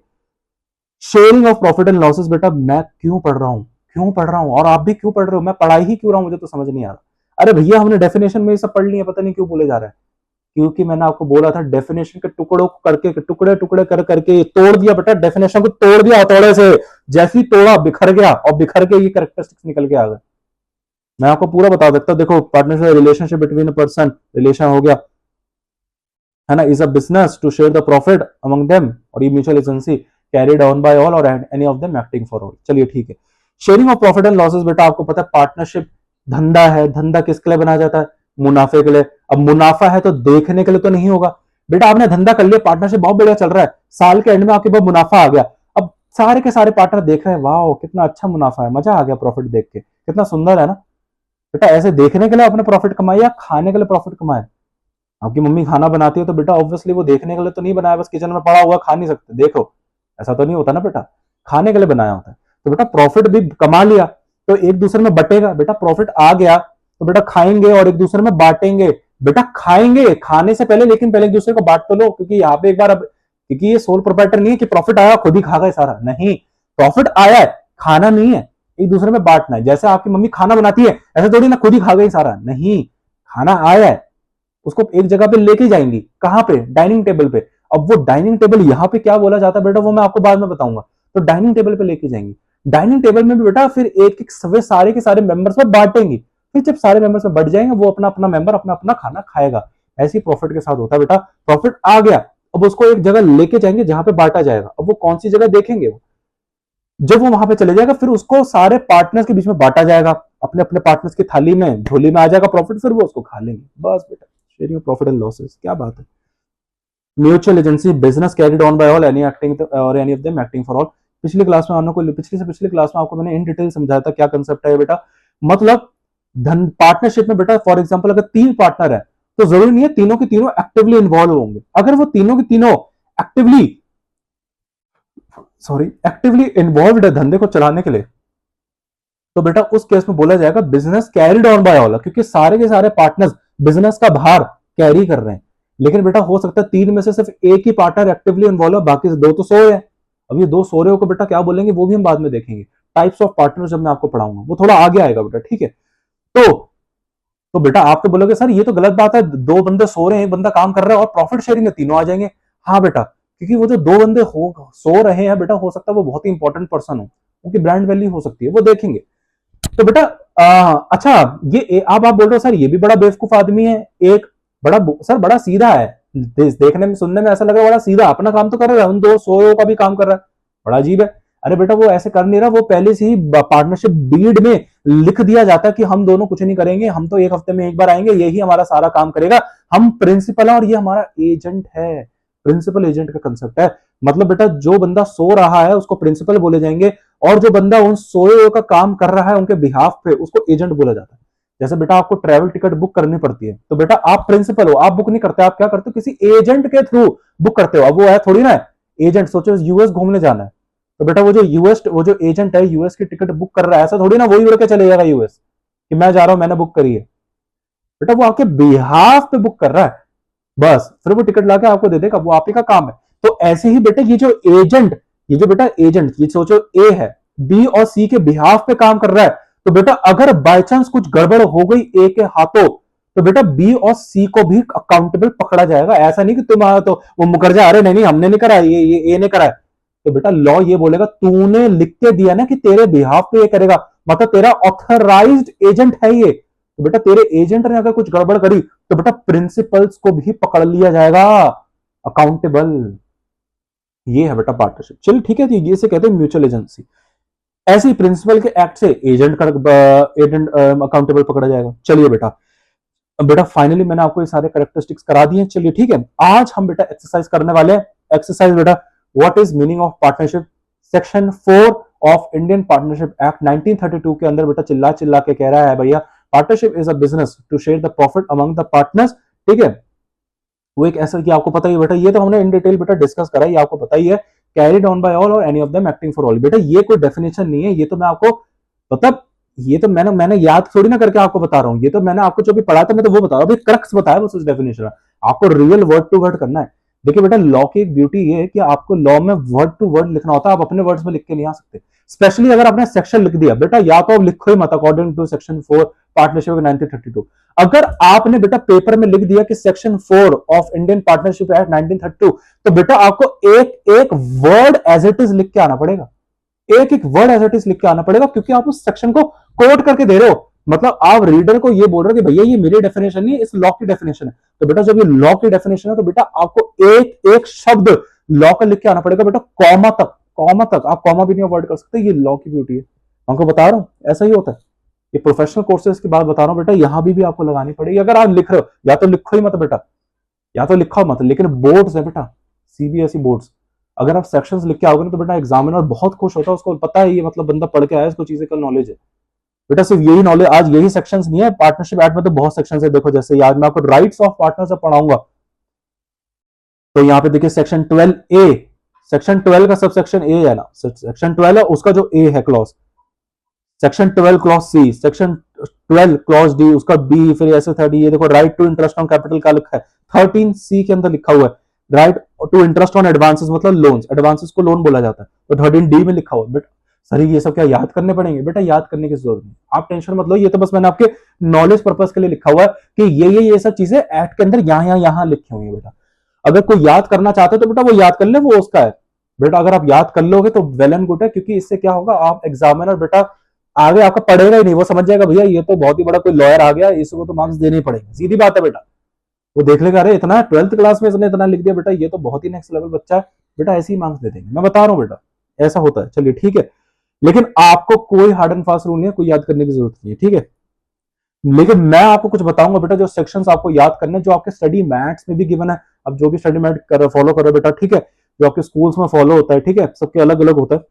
Sharing of profit and losses. बेटा मैं क्यों पढ़ रहा हूं, क्यों पढ़ रहा हूं, और आप भी क्यों पढ़ रहे हो? मैं पढ़ाई ही क्यों रहा हूं, मुझे तो समझ नहीं आ रहा। अरे भैया हमने डेफिनेशन में ये सब पढ़ लिया, पता नहीं क्यों बोले जा रहा है। क्योंकि मैंने आपको बोला था डेफिनेशन के टुकड़ों को करके, टुकड़े टुकड़े कर करके तोड़ दिया बेटा, डेफिनेशन को तोड़ दिया हथौड़े से। जैसे ही तोड़ा बिखर गया, और बिखर के ये कैरेक्टरिस्टिक्स निकल के आ गए। मैं आपको पूरा बता सकता हूँ। देखो partnership relationship between a person, relation हो गया है ना, is a business to share the profit among them, और ये mutual agency carried on by all और any of them acting for all. चलिए ठीक है। Sharing of profit and losses, बेटा आपको पता है पार्टनरशिप धंधा है, धंधा किसके लिए बनाया जाता है? मुनाफे के लिए। अब मुनाफा है तो देखने के लिए तो नहीं होगा। बेटा आपने धंधा कर लिया, पार्टनरशिप बहुत बढ़िया चल रहा है, साल के एंड में आपके पास मुनाफा आ गया, अब सारे के सारे पार्टनर देख रहे हैं, वाह कितना अच्छा मुनाफा है, मजा आ गया प्रॉफिट देख के, कितना सुंदर है ना। बेटा ऐसे देखने के लिए आपने प्रॉफिट कमाया या खाने के लिए प्रॉफिट कमाया? आपकी मम्मी खाना बनाती है तो बेटा ऑब्वियसली वो देखने के लिए तो नहीं बनाया, बस किचन में पड़ा हुआ खा नहीं सकते देखो, ऐसा तो नहीं होता ना बेटा, खाने के लिए बनाया होता है। तो बेटा प्रॉफिट भी कमा लिया तो एक दूसरे में बटेगा, बेटा प्रॉफिट आ गया तो बेटा खाएंगे और एक दूसरे में बांटेंगे। बेटा खाएंगे खाने से पहले, लेकिन पहले एक दूसरे को बांट तो लो, क्योंकि यहाँ पे एक बार अब, क्योंकि ये सोल प्रोप्राइटर नहीं है कि प्रॉफिट आया खुद ही खा गए सारा, नहीं, प्रॉफिट आया है, खाना नहीं है, एक दूसरे में बांटना है। जैसे आपकी मम्मी खाना बनाती है ऐसे थोड़ी ना खुद ही खा गई सारा, नहीं, खाना आया है, उसको एक जगह पे लेके जाएंगी, कहां पे? डाइनिंग टेबल पे। अब वो डाइनिंग टेबल यहाँ पे क्या बोला जाता है बेटा, वो मैं आपको बाद में बताऊंगा। तो डाइनिंग टेबल पे लेके जाएंगी, डाइनिंग टेबल में भी बेटा फिर एक एक सारे के सारे मेंबर्स में बांटेंगी, फिर जब सारे मेंबर्स में बढ़ जाएंगे वो अपना अपना मेंबर अपना अपना खाना खाएगा। ऐसी प्रॉफिट के साथ होता है बेटा। प्रॉफिट आ गया, अब उसको एक जगह लेके जाएंगे जहां पे बांटा जाएगा। अब वो कौन सी जगह देखेंगे, जब वो वहां पे चले जाएगा फिर उसको सारे पार्टनर्स के बीच में बांटा जाएगा, अपने अपने पार्टनर्स की थाली में झोली में आ जाएगा प्रॉफिट, फिर वो उसको खा लेंगे, बस बेटा शेयरिंग प्रॉफिट एंड लॉसेस, क्या बात है। Mutual agency business carried on by all any acting और any of them acting for all. पिछली क्लास में आपको, पिछली से पिछली क्लास में आपको मैंने इन डिटेल समझाया था क्या कंसेप्ट है बेटा। मतलब धन पार्टनरशिप में बेटा फॉर एग्जांपल अगर 3 पार्टनर है तो जरूरी नहीं है तीनों के तीनों एक्टिवली इन्वॉल्व होंगे। अगर वो तीनों के तीनों एक्टिवली एक्टिवली इन्वॉल्व है धंधे को चलाने के लिए, तो बेटा उस केस में बोला जाएगा business carried on by all, क्योंकि सारे के सारे पार्टनर्स बिजनेस का भार कैरी कर रहे हैं। लेकिन बेटा हो सकता है 3 में से सिर्फ एक ही पार्टनर एक्टिवली इन्वॉल्व है, बाकी से 2 तो सोए हैं। अब ये 2 सो रहे हो को बेटा क्या बोलेंगे वो भी हम बाद में देखेंगे, टाइप्स ऑफ पार्टनर जब मैं आपको पढ़ाऊंगा वो थोड़ा आगे आएगा बेटा, ठीक है। तो तो बेटा आप तो बोलोगे सर ये तो गलत बात है, 2 बंदे सो रहे हैं, एक बंदा काम कर रहा है और प्रॉफिट शेयरिंग में तीनों आ जाएंगे। हाँ बेटा, क्योंकि वो जो 2 बंदे सो रहे हैं बेटा, हो सकता है वो बहुत ही इंपॉर्टेंट पर्सन हो, उनकी ब्रांड वैल्यू हो सकती है, वो देखेंगे। तो बेटा अच्छा, ये आप बोल रहे हो सर ये भी बड़ा बेवकूफ आदमी है, एक बड़ा सर बड़ा सीधा है, देखने में सुनने में ऐसा लग रहा है बड़ा सीधा, अपना काम तो कर रहा है, उन 2 सोयो का भी काम कर रहा है, बड़ा अजीब है। अरे बेटा वो ऐसे कर नहीं रहा, वो पहले से ही पार्टनरशिप डीड में लिख दिया जाता है कि हम दोनों कुछ नहीं करेंगे, हम तो एक हफ्ते में एक बार आएंगे, यही हमारा सारा काम करेगा, हम प्रिंसिपल है और ये हमारा एजेंट है। प्रिंसिपल एजेंट का कंसेप्ट है। मतलब बेटा जो बंदा सो रहा है उसको प्रिंसिपल बोले जाएंगे, और जो बंदा उन सोए हुए का काम कर रहा है उनके बिहाफ पे उसको एजेंट बोला जाता है। जैसे बेटा आपको ट्रैवल टिकट बुक करनी पड़ती है तो बेटा आप प्रिंसिपल हो, आप बुक नहीं करते, आप क्या करते हो किसी एजेंट के थ्रू बुक करते हो। अब वो है थोड़ी ना एजेंट, सोचो यूएस घूमने जाना है तो बेटा वो जो एजेंट है यूएस की टिकट बुक कर रहा है, ऐसा थोड़ी ना वही उड़ के चले जाएगा यूएस कि मैं जा रहा हूं मैंने बुक करी है। बेटा वो आपके बिहाफ पे बुक कर रहा है, बस फिर वो टिकट लाके आपको दे देगा, वो आप ही का काम है। तो ऐसे ही बेटा ये जो बेटा एजेंट, ये सोचो ए है, बी और सी के बिहाफ पे काम कर रहा है, तो बेटा अगर बाय चांस कुछ गड़बड़ हो गई ए के हाथों तो बेटा बी और सी को भी अकाउंटेबल पकड़ा जाएगा। ऐसा नहीं कि तुम तो वो मुकर जा, अरे नहीं हमने नहीं करा, ये ए ने करा है। तो बेटा लॉ ये बोलेगा तूने लिख के दिया ना कि तेरे बिहाफ पे ये करेगा, मतलब तेरा ऑथराइज्ड एजेंट है ये, तो बेटा तेरे एजेंट ने अगर कुछ गड़बड़ करी तो बेटा प्रिंसिपल्स को भी पकड़ लिया जाएगा, अकाउंटेबल। ये है बेटा पार्टनरशिप। चलिए ठीक है, ये से कहते हैं म्यूचुअल एजेंसी। ऐसे ही प्रिंसिपल के एक्ट से एजेंट का एजेंट अकाउंटेबल पकड़ा जाएगा। चलिए बेटा, अब बेटा फाइनली मैंने आपको ये सारे कैरेक्टरिस्टिक्स करा दिए। चलिए ठीक है, आज हम बेटा एक्सरसाइज करने वाले हैं। एक्सरसाइज बेटा, what is meaning of partnership, section 4 of Indian partnership act 1932 के अंदर बेटा चिल्ला चिल्ला के कह रहा है भैया partnership is a business to share the profit among the partners. ठीक है, वो एक ऐसा कि आपको पता ही बेटा, ये तो हमने इन डिटेल बेटा डिस्कस करा, ये आपको पता ही है, कैरिड ऑन बाय ऑल और any of them acting for all. बेटा ये कोई डेफिनेशन नहीं है, ये तो मैं आपको मतलब ये तो मैंने याद थोड़ी ना करके आपको बता रहा हूँ, ये तो मैंने आपको जो भी पढ़ा था मैं तो वो बता रहा हूँ, अभी क्रक्स बताया बस उस डेफिनेशन, आपको रियल वर्ड टू वर्ड करना है। देखिए बेटा लॉ की एक ब्यूटी ये है कि आपको लॉ में वर्ड टू वर्ड लिखना होता है, आप अपने वर्ड्स में लिख के नहीं आ सकते। स्पेशली अगर आपने सेक्शन लिख दिया बेटा, या तो आप लिखो ही मत अकॉर्डिंग टू सेक्शन 4 पार्टनरशिप 1932। अगर आपने बेटा पेपर में लिख दिया कि section 4 of Indian partnership act 1932, तो बेटा आपको एक एक वर्ड एज इट इज लिख के आना पड़ेगा, एक एक वर्ड एज इट इज लिख के आना पड़ेगा, क्योंकि आप उस सेक्शन को कोट करके दे रहे हो। मतलब आप रीडर को ये बोल रहे हो कि भैया ये मेरी डेफिनेशन नहीं, इस लॉ की डेफिनेशन है। तो बेटा जब ये लॉ की डेफिनेशन है तो बेटा आपको एक एक शब्द लॉ का लिख के आना पड़ेगा बेटा, कॉमा तक, कॉमा तक। आप कॉमा भी नहीं अवॉइड कर सकते, ये लॉ की ब्यूटी है। आपको बता रहा हूं ऐसा ही होता है। ये प्रोफेशनल कोर्सेज की बात बता रहा हूं बेटा, यहां भी आपको लगानी पड़ेगी। अगर आप लिख रहे हो या तो लिखो ही मत बेटा, या तो लिखो मत, लेकिन बोर्ड्स है बेटा, सीबीएसई बोर्ड्स, अगर आप सेक्शंस लिख के आओगे ना तो बेटा एग्जामिनर बहुत खुश होता है, उसको पता है ये मतलब बंदा पढ़ के आया, इसको चीजें का नॉलेज है। बेटा सिर्फ यही नॉलेज, आज यही सेक्शंस नहीं है, पार्टनरशिप एक्ट में तो बहुत सेक्शंस है। देखो जैसे आज मैं आपको राइट्स ऑफ पार्टनर से पढ़ाऊंगा, तो यहाँ पे देखिए सेक्शन 12 ए, सेक्शन 12 का सब सेक्शन ए है ना, सेक्शन 12 है उसका जो ए है clause, section 12 clause C, section 12 clause D, उसका बी, फिर ऐसे 30, ये देखो right to interest on capital का लिखा है, 13 सी के अंदर लिखा हुआ है right to interest on advances, मतलब लोन्स, एडवांसेस को लोन बोला जाता है, तो 13 डी में लिखा हुआ है। बेटा सर ये सब क्या याद करने पड़ेंगे? बेटा याद करने की जरूरत नहीं, आप टेंशन मत लो, ये तो बस मैंने आपके नॉलेज पर्पज के लिए लिखा हुआ है कि ये सब चीजें एक्ट के अंदर यहाँ लिखी हुई है। बेटा अगर कोई याद करना चाहते हो तो बेटा वो याद कर ले, वो उसका है। बेटा अगर आप याद कर लोगे तो वेल एंड गुड है, क्योंकि इससे क्या होगा, आप एग्जामिनर बेटा आगे आपका पढ़ेगा ही नहीं, वो समझ जाएगा भैया ये तो बहुत ही बड़ा कोई लॉयर आ गया, इसको तो मार्क्स देने ही पड़ेंगे, सीधी बात है बेटा। वो देख लेगा अरे इतना 12th क्लास में इसने इतना लिख दिया, बेटा ये तो बहुत ही नेक्स्ट लेवल बच्चा है, बेटा ऐसे ही मार्क्स दे देंगे, मैं बता रहा हूँ बेटा, ऐसा होता है। चलिए ठीक है, लेकिन आपको कोई हार्ड एंड फास्ट रूल नहीं है, कोई याद करने की जरूरत नहीं है, ठीक है। लेकिन मैं आपको कुछ बताऊंगा बेटा, जो सेक्शंस आपको याद करने, जो आपके स्टडी मैथ्स में भी गिवन है, अब जो भी स्टडी मैथ कर फॉलो करो बेटा, ठीक है, जो आपके स्कूल्स में फॉलो होता है, ठीक है, सबके अलग अलग होता है,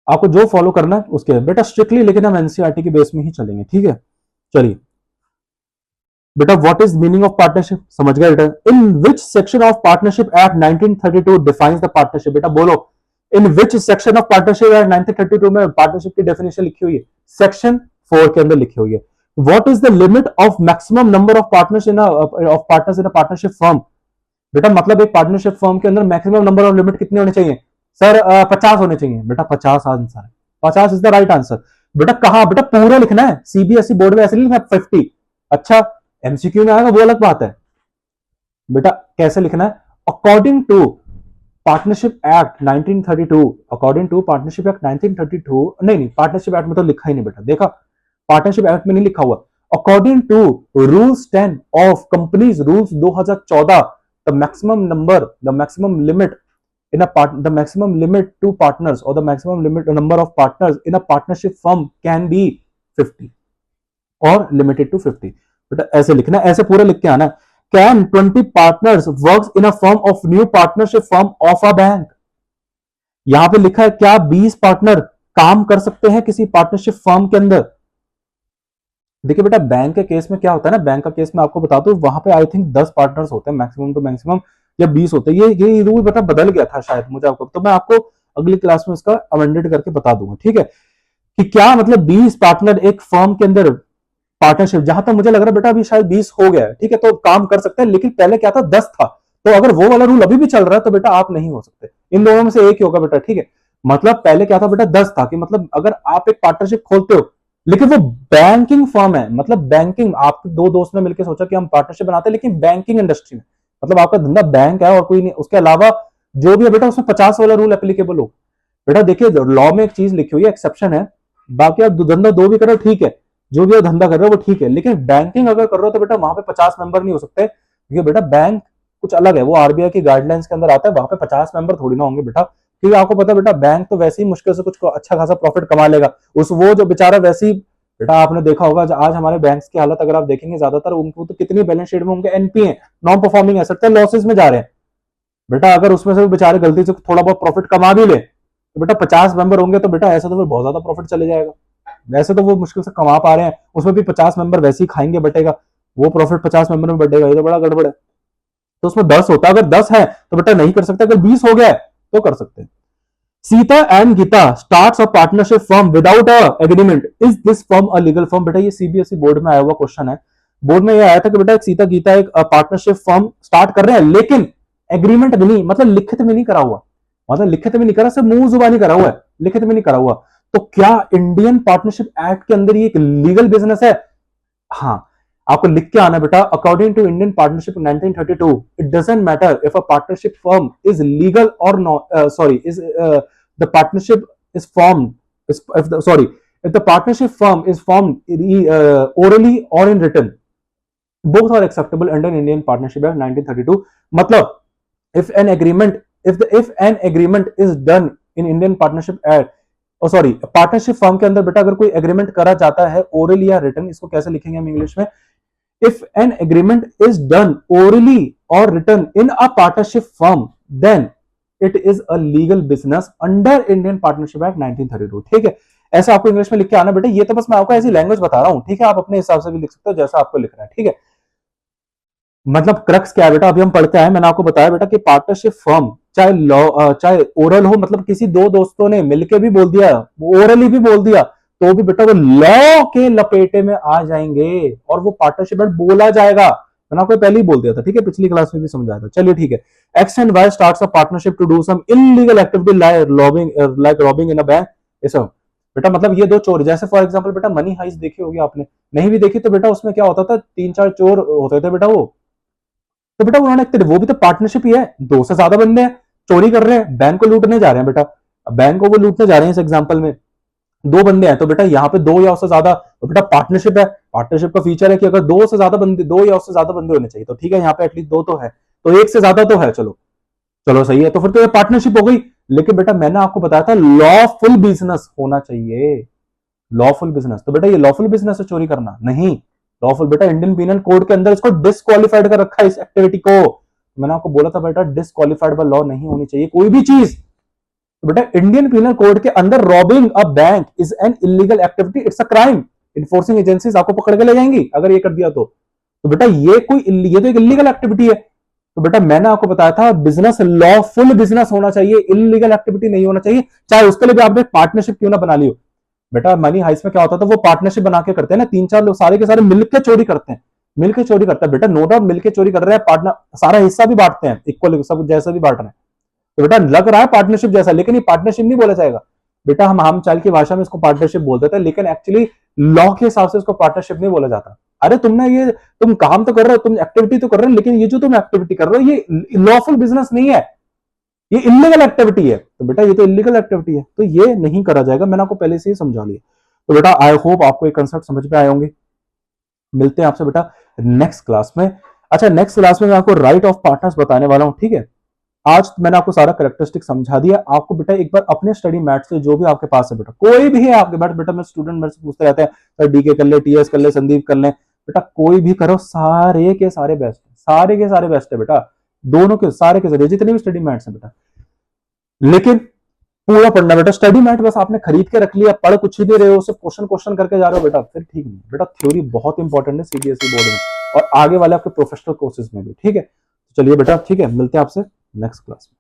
आपको जो फॉलो करना है उसके बेटा स्ट्रिक्टली, लेकिन हम एनसीईआरटी के बेस में ही चलेंगे, ठीक है। चलिए बेटा, what is meaning of partnership, समझ गए बेटा? In which section of partnership act 1932 defines the partnership, बेटा बोलो, in which section of partnership act 1932 में पार्टनरशिप की डेफिनेशन लिखी हुई है? सेक्शन 4 के अंदर लिखी हुई है। What is the limit of maximum number of partners in in partnership firm, बेटा मतलब एक पार्टनरशिप फर्म के अंदर मैक्सिमम नंबर ऑफ लिमिट कितने होने चाहिए? सर 50 होने चाहिए। बेटा 50 आंसर है, 50 इज द राइट आंसर। बेटा कहा, बेटा पूरा लिखना है, सीबीएसई बोर्ड में ऐसे नहीं लिखना 50। अच्छा एमसीक्यू में आएगा वो अलग बात है, बेटा कैसे लिखना है? According to partnership act 1932, according to partnership act 1932, नहीं पार्टनरशिप एक्ट में तो लिखा ही नहीं बेटा, देखा पार्टनरशिप एक्ट में नहीं लिखा हुआ। According to rules 10 of companies rules 2014, the maximum number, the maximum limit in a part, the maximum limit to partners or the maximum limit number of partners in a partnership firm can be 50 or limited to 50। बेटा ऐसे लिखना, ऐसे पूरा लिख के आना। Can 20 partners works in a firm of new partnership firm of a bank, यहां पे लिखा है क्या 20 पार्टनर काम कर सकते हैं किसी पार्टनरशिप फर्म के अंदर? देखिए बेटा बैंक के केस में क्या होता है ना, बैंक का केस में आपको बता दूं, वहां पे आई थिंक 10 पार्टनर्स होते हैं मैक्सिमम टू मैक्सिमम, या 20 होते हैं। ये रूल बेटा बदल गया था शायद, मुझे आपको, तो मैं आपको अगली क्लास में इसका अमेंडेड करके बता दूंगा, ठीक है, कि क्या मतलब 20 पार्टनर एक फर्म के अंदर पार्टनरशिप, जहां तक मुझे लग रहा है बेटा अभी शायद 20 हो गया है, ठीक है, तो काम कर सकते हैं, लेकिन पहले क्या था 10 था, तो अगर वो वाला रूल अभी भी चल रहा है तो बेटा आप नहीं हो सकते, इन दोनों में से एक ही होगा बेटा, ठीक है। मतलब पहले क्या था बेटा 10 था, कि मतलब अगर आप एक पार्टनरशिप खोलते हो लेकिन वो बैंकिंग फर्म है, मतलब बैंकिंग, आपके दो दोस्त ने मिलकर सोचा कि हम पार्टनरशिप बनाते हैं लेकिन बैंकिंग इंडस्ट्री में, मतलब आपका धंधा बैंक है और कोई नहीं, उसके अलावा जो भी है बेटा उसमें 50 वाला रूल एप्लीकेबल हो। बेटा देखिए लॉ में एक चीज लिखी हुई है, एक्सेप्शन है, बाकी आप धंधा दो भी करो ठीक है, जो भी धंधा कर रहे हो वो ठीक है, लेकिन बैंकिंग अगर कर रहे हो तो बेटा वहां पे 50 मेंबर नहीं हो सकते, क्योंकि बेटा बैंक कुछ अलग है, वो आरबीआई की गाइडलाइंस के अंदर आता है, वहां पे 50 मेंबर थोड़ी ना होंगे बेटा, क्योंकि आपको पता है बेटा बैंक तो वैसे ही मुश्किल से कुछ अच्छा खासा प्रॉफिट कमा लेगा, उस वो जो बेचारा वैसे ही, बेटा आपने देखा होगा आज हमारे बैंक्स की हालत अगर आप देखेंगे ज्यादातर उनको तो कितनी बैलेंस शीट में उनके एनपी है, नॉन परफॉर्मिंग एसेट, लॉसेस में जा रहे हैं। बेटा अगर उसमें से बेचारे गलती से थोड़ा बहुत प्रॉफिट कमा भी ले तो बेटा 50 मेंबर होंगे तो बेटा ऐसा तो फिर बहुत ज्यादा प्रॉफिट चले जाएगा, वैसे तो वो मुश्किल से कमा पा रहे हैं, उसमें भी 50 मेंबर वैसे ही खाएंगे बटेगा, वो प्रॉफिट 50 मेंबर में बढ़ेगा, ये तो बड़ा गड़बड़ है। तो उसमें 10 होता है, अगर 10 है तो बेटा नहीं कर सकते, अगर 20 हो गया है तो कर सकते हैं। Sita and Gita starts a partnership firm without a agreement, is this firm a legal firm? बेटा ये सीबीएसई बोर्ड में आया हुआ क्वेश्चन है, बोर्ड में ये आया था कि बेटा सीता गीता एक पार्टनरशिप फर्म स्टार्ट कर रहे हैं लेकिन एग्रीमेंट भी नहीं, मतलब लिखित में नहीं करा हुआ, मतलब लिखित में नहीं करा, सिर्फ मुंह जुबानी करा हुआ है, लिखित में नहीं करा हुआ, तो क्या इंडियन पार्टनरशिप एक्ट के अंदर ये एक लीगल बिजनेस है? हाँ आपको लिख के आना बेटा, according to Indian partnership 1932 it doesn't matter if a partnership firm is legal और not, sorry is the partnership is formed, sorry, if the partnership firm is formed orally or in written, both are acceptable under Indian Partnership Act 1932. मतलब if an agreement is done in Indian Partnership Act, sorry partnership firm के अंदर बेटा अगर कोई agreement करा जाता है orally या रिटन, इसको कैसे लिखेंगे हम इंग्लिश में, if an agreement is done orally और written in a partnership firm then it is a legal business under Indian partnership act 1932। ठीक है, ऐसे आपको इंग्लिश में लिख के आना बेटा, ये तो बस मैं आपको ऐसी लैंग्वेज बता रहा हूं, ठीक है, आप अपने हिसाब से भी लिख सकते हो जैसा आपको लिखना है। ठीक है, मतलब क्रक्स क्या है बेटा, अभी हम पढ़ते हैं, मैंने आपको बताया बेटा कि पार्टनरशिप फर्म चाहे लॉ चाहे ओरल हो, मतलब किसी दो दोस्तों ने मिलके भी बोल दिया, ओरली भी बोल दिया, तो भी बेटा वो लॉ के लपेटे में आ जाएंगे और वो पार्टनरशिप बोला जाएगा। मैंने आपको पहले ही बोल दिया था, ठीक है, पिछली क्लास में भी समझाया था। चलिए ठीक है, X and Y starts a partnership to do some illegal activity like robbing in a bank. ऐसा बेटा, मतलब ये दो चोर, जैसे फॉर एग्जांपल बेटा मनी हाइस्ट देखी होगी आपने, नहीं भी देखी तो बेटा उसमें क्या होता था, 3-4 चोर होते थे बेटा, वो तो बेटा उन्होंने, वो भी तो पार्टनरशिप ही है, दो से ज्यादा बंदे हैं, चोरी कर रहे हैं, बैंक को लूटने जा रहे हैं बेटा, बैंक को वो लूटने जा रहे हैं इस एग्जांपल में, दो बंदे हैं, तो बेटा यहाँ पे दो या उससे ज्यादा, तो बेटा पार्टनरशिप है। पार्टनरशिप का फीचर है कि अगर दो से ज्यादा बंदे, दो या उससे ज्यादा बंदे होने चाहिए, तो ठीक है यहाँ पे एटलीस्ट दो तो है, तो एक से ज्यादा तो है, चलो चलो सही है, तो फिर तो ये पार्टनरशिप हो गई। लेकिन बेटा मैंने आपको बताया था लॉफुल बिजनेस होना चाहिए, लॉफुल बिजनेस, तो बेटा ये लॉफुल बिजनेस है चोरी करना, नहीं लॉफुल बेटा इंडियन पीनल कोड के अंदर इसको डिस्क्वालिफाइड कर रखा है इस एक्टिविटी को। मैंने आपको बोला था बेटा डिस्क्वालिफाइड बाय लॉ नहीं होनी चाहिए कोई भी चीज, तो बेटा इंडियन पीनल कोड के अंदर robbing a bank is an illegal activity, it's a crime, enforcing agencies आपको पकड़ के ले जाएंगी अगर ये कर दिया तो बेटा ये तो एक इलीगल एक्टिविटी है। तो बेटा मैंने आपको बताया था बिजनेस लॉफुल बिजनेस होना चाहिए, इलीगल एक्टिविटी नहीं होना चाहिए, चाहे उसके लिए भी आपने पार्टनरशिप क्यों ना बना लियो। बेटा मनी हाइस्ट में क्या होता था, वो पार्टनरशिप बना के करते हैं ना, 3-4 लोग सारे के सारे मिलकर चोरी करते हैं, मिलकर चोरी करते हैं बेटा, नो डाउट मिलकर चोरी कर रहे हैं, पार्टनर सारा हिस्सा भी बांटते हैं इक्वल, सब जैसा भी बांट रहे हैं, तो बेटा लग रहा है पार्टनरशिप जैसा, लेकिन ये पार्टनरशिप नहीं बोला जाएगा बेटा, हम चाल की भाषा में इसको पार्टनरशिप बोलते थे, लेकिन एक्चुअली लॉ के हिसाब से इसको पार्टनरशिप नहीं बोला जाता। अरे तुम काम तो कर रहे हो, तुम एक्टिविटी तो कर रहे हो, लेकिन ये जो तुम एक्टिविटी कर रहे हो ये लॉफुल बिजनेस नहीं है, ये इलीगल एक्टिविटी है, तो बेटा ये तो इलीगल एक्टिविटी है, तो ये नहीं करा जाएगा, मैंने आपको पहले से ही समझा लिया। तो बेटा आई होप आपको ये कंसेप्ट समझ में आए होंगे, मिलते हैं आपसे बेटा नेक्स्ट क्लास में। अच्छा नेक्स्ट क्लास में मैं आपको राइट ऑफ पार्टनर्स बताने वाला हूं, ठीक है, आज मैंने आपको सारा करेक्टरिस्टिक समझा दिया, आपको बेटा एक बार अपने स्टडी मैट से जो भी आपके पास है बेटा, कोई भी है आपके पास बेटा, मैं स्टूडेंट मेरे से पूछते रहते हैं सर डीके कर ले, टीएस कर ले, संदीप कर ले, बेटा कोई भी करो, सारे के सारे बेस्ट है, सारे के सारे बेस्ट है बेटा, दोनों के सारे के सारे जितने भी स्टडी मैट्स है बेटा, लेकिन पूरा पढ़ना बेटा, स्टडी मैट बस आपने खरीद के रख लिया, पढ़ कुछ ही दे रहे हो, सिर्फ क्वेश्चन क्वेश्चन करके जा रहे हो बेटा, फिर ठीक नहीं बेटा, थ्योरी बहुत इंपॉर्टेंट है सीबीएसई बोर्ड में और आगे वाले आपके प्रोफेशनल कोर्सेज में भी, ठीक है। चलिए बेटा ठीक है, मिलते हैं आपसे नेक्स्ट क्लास में।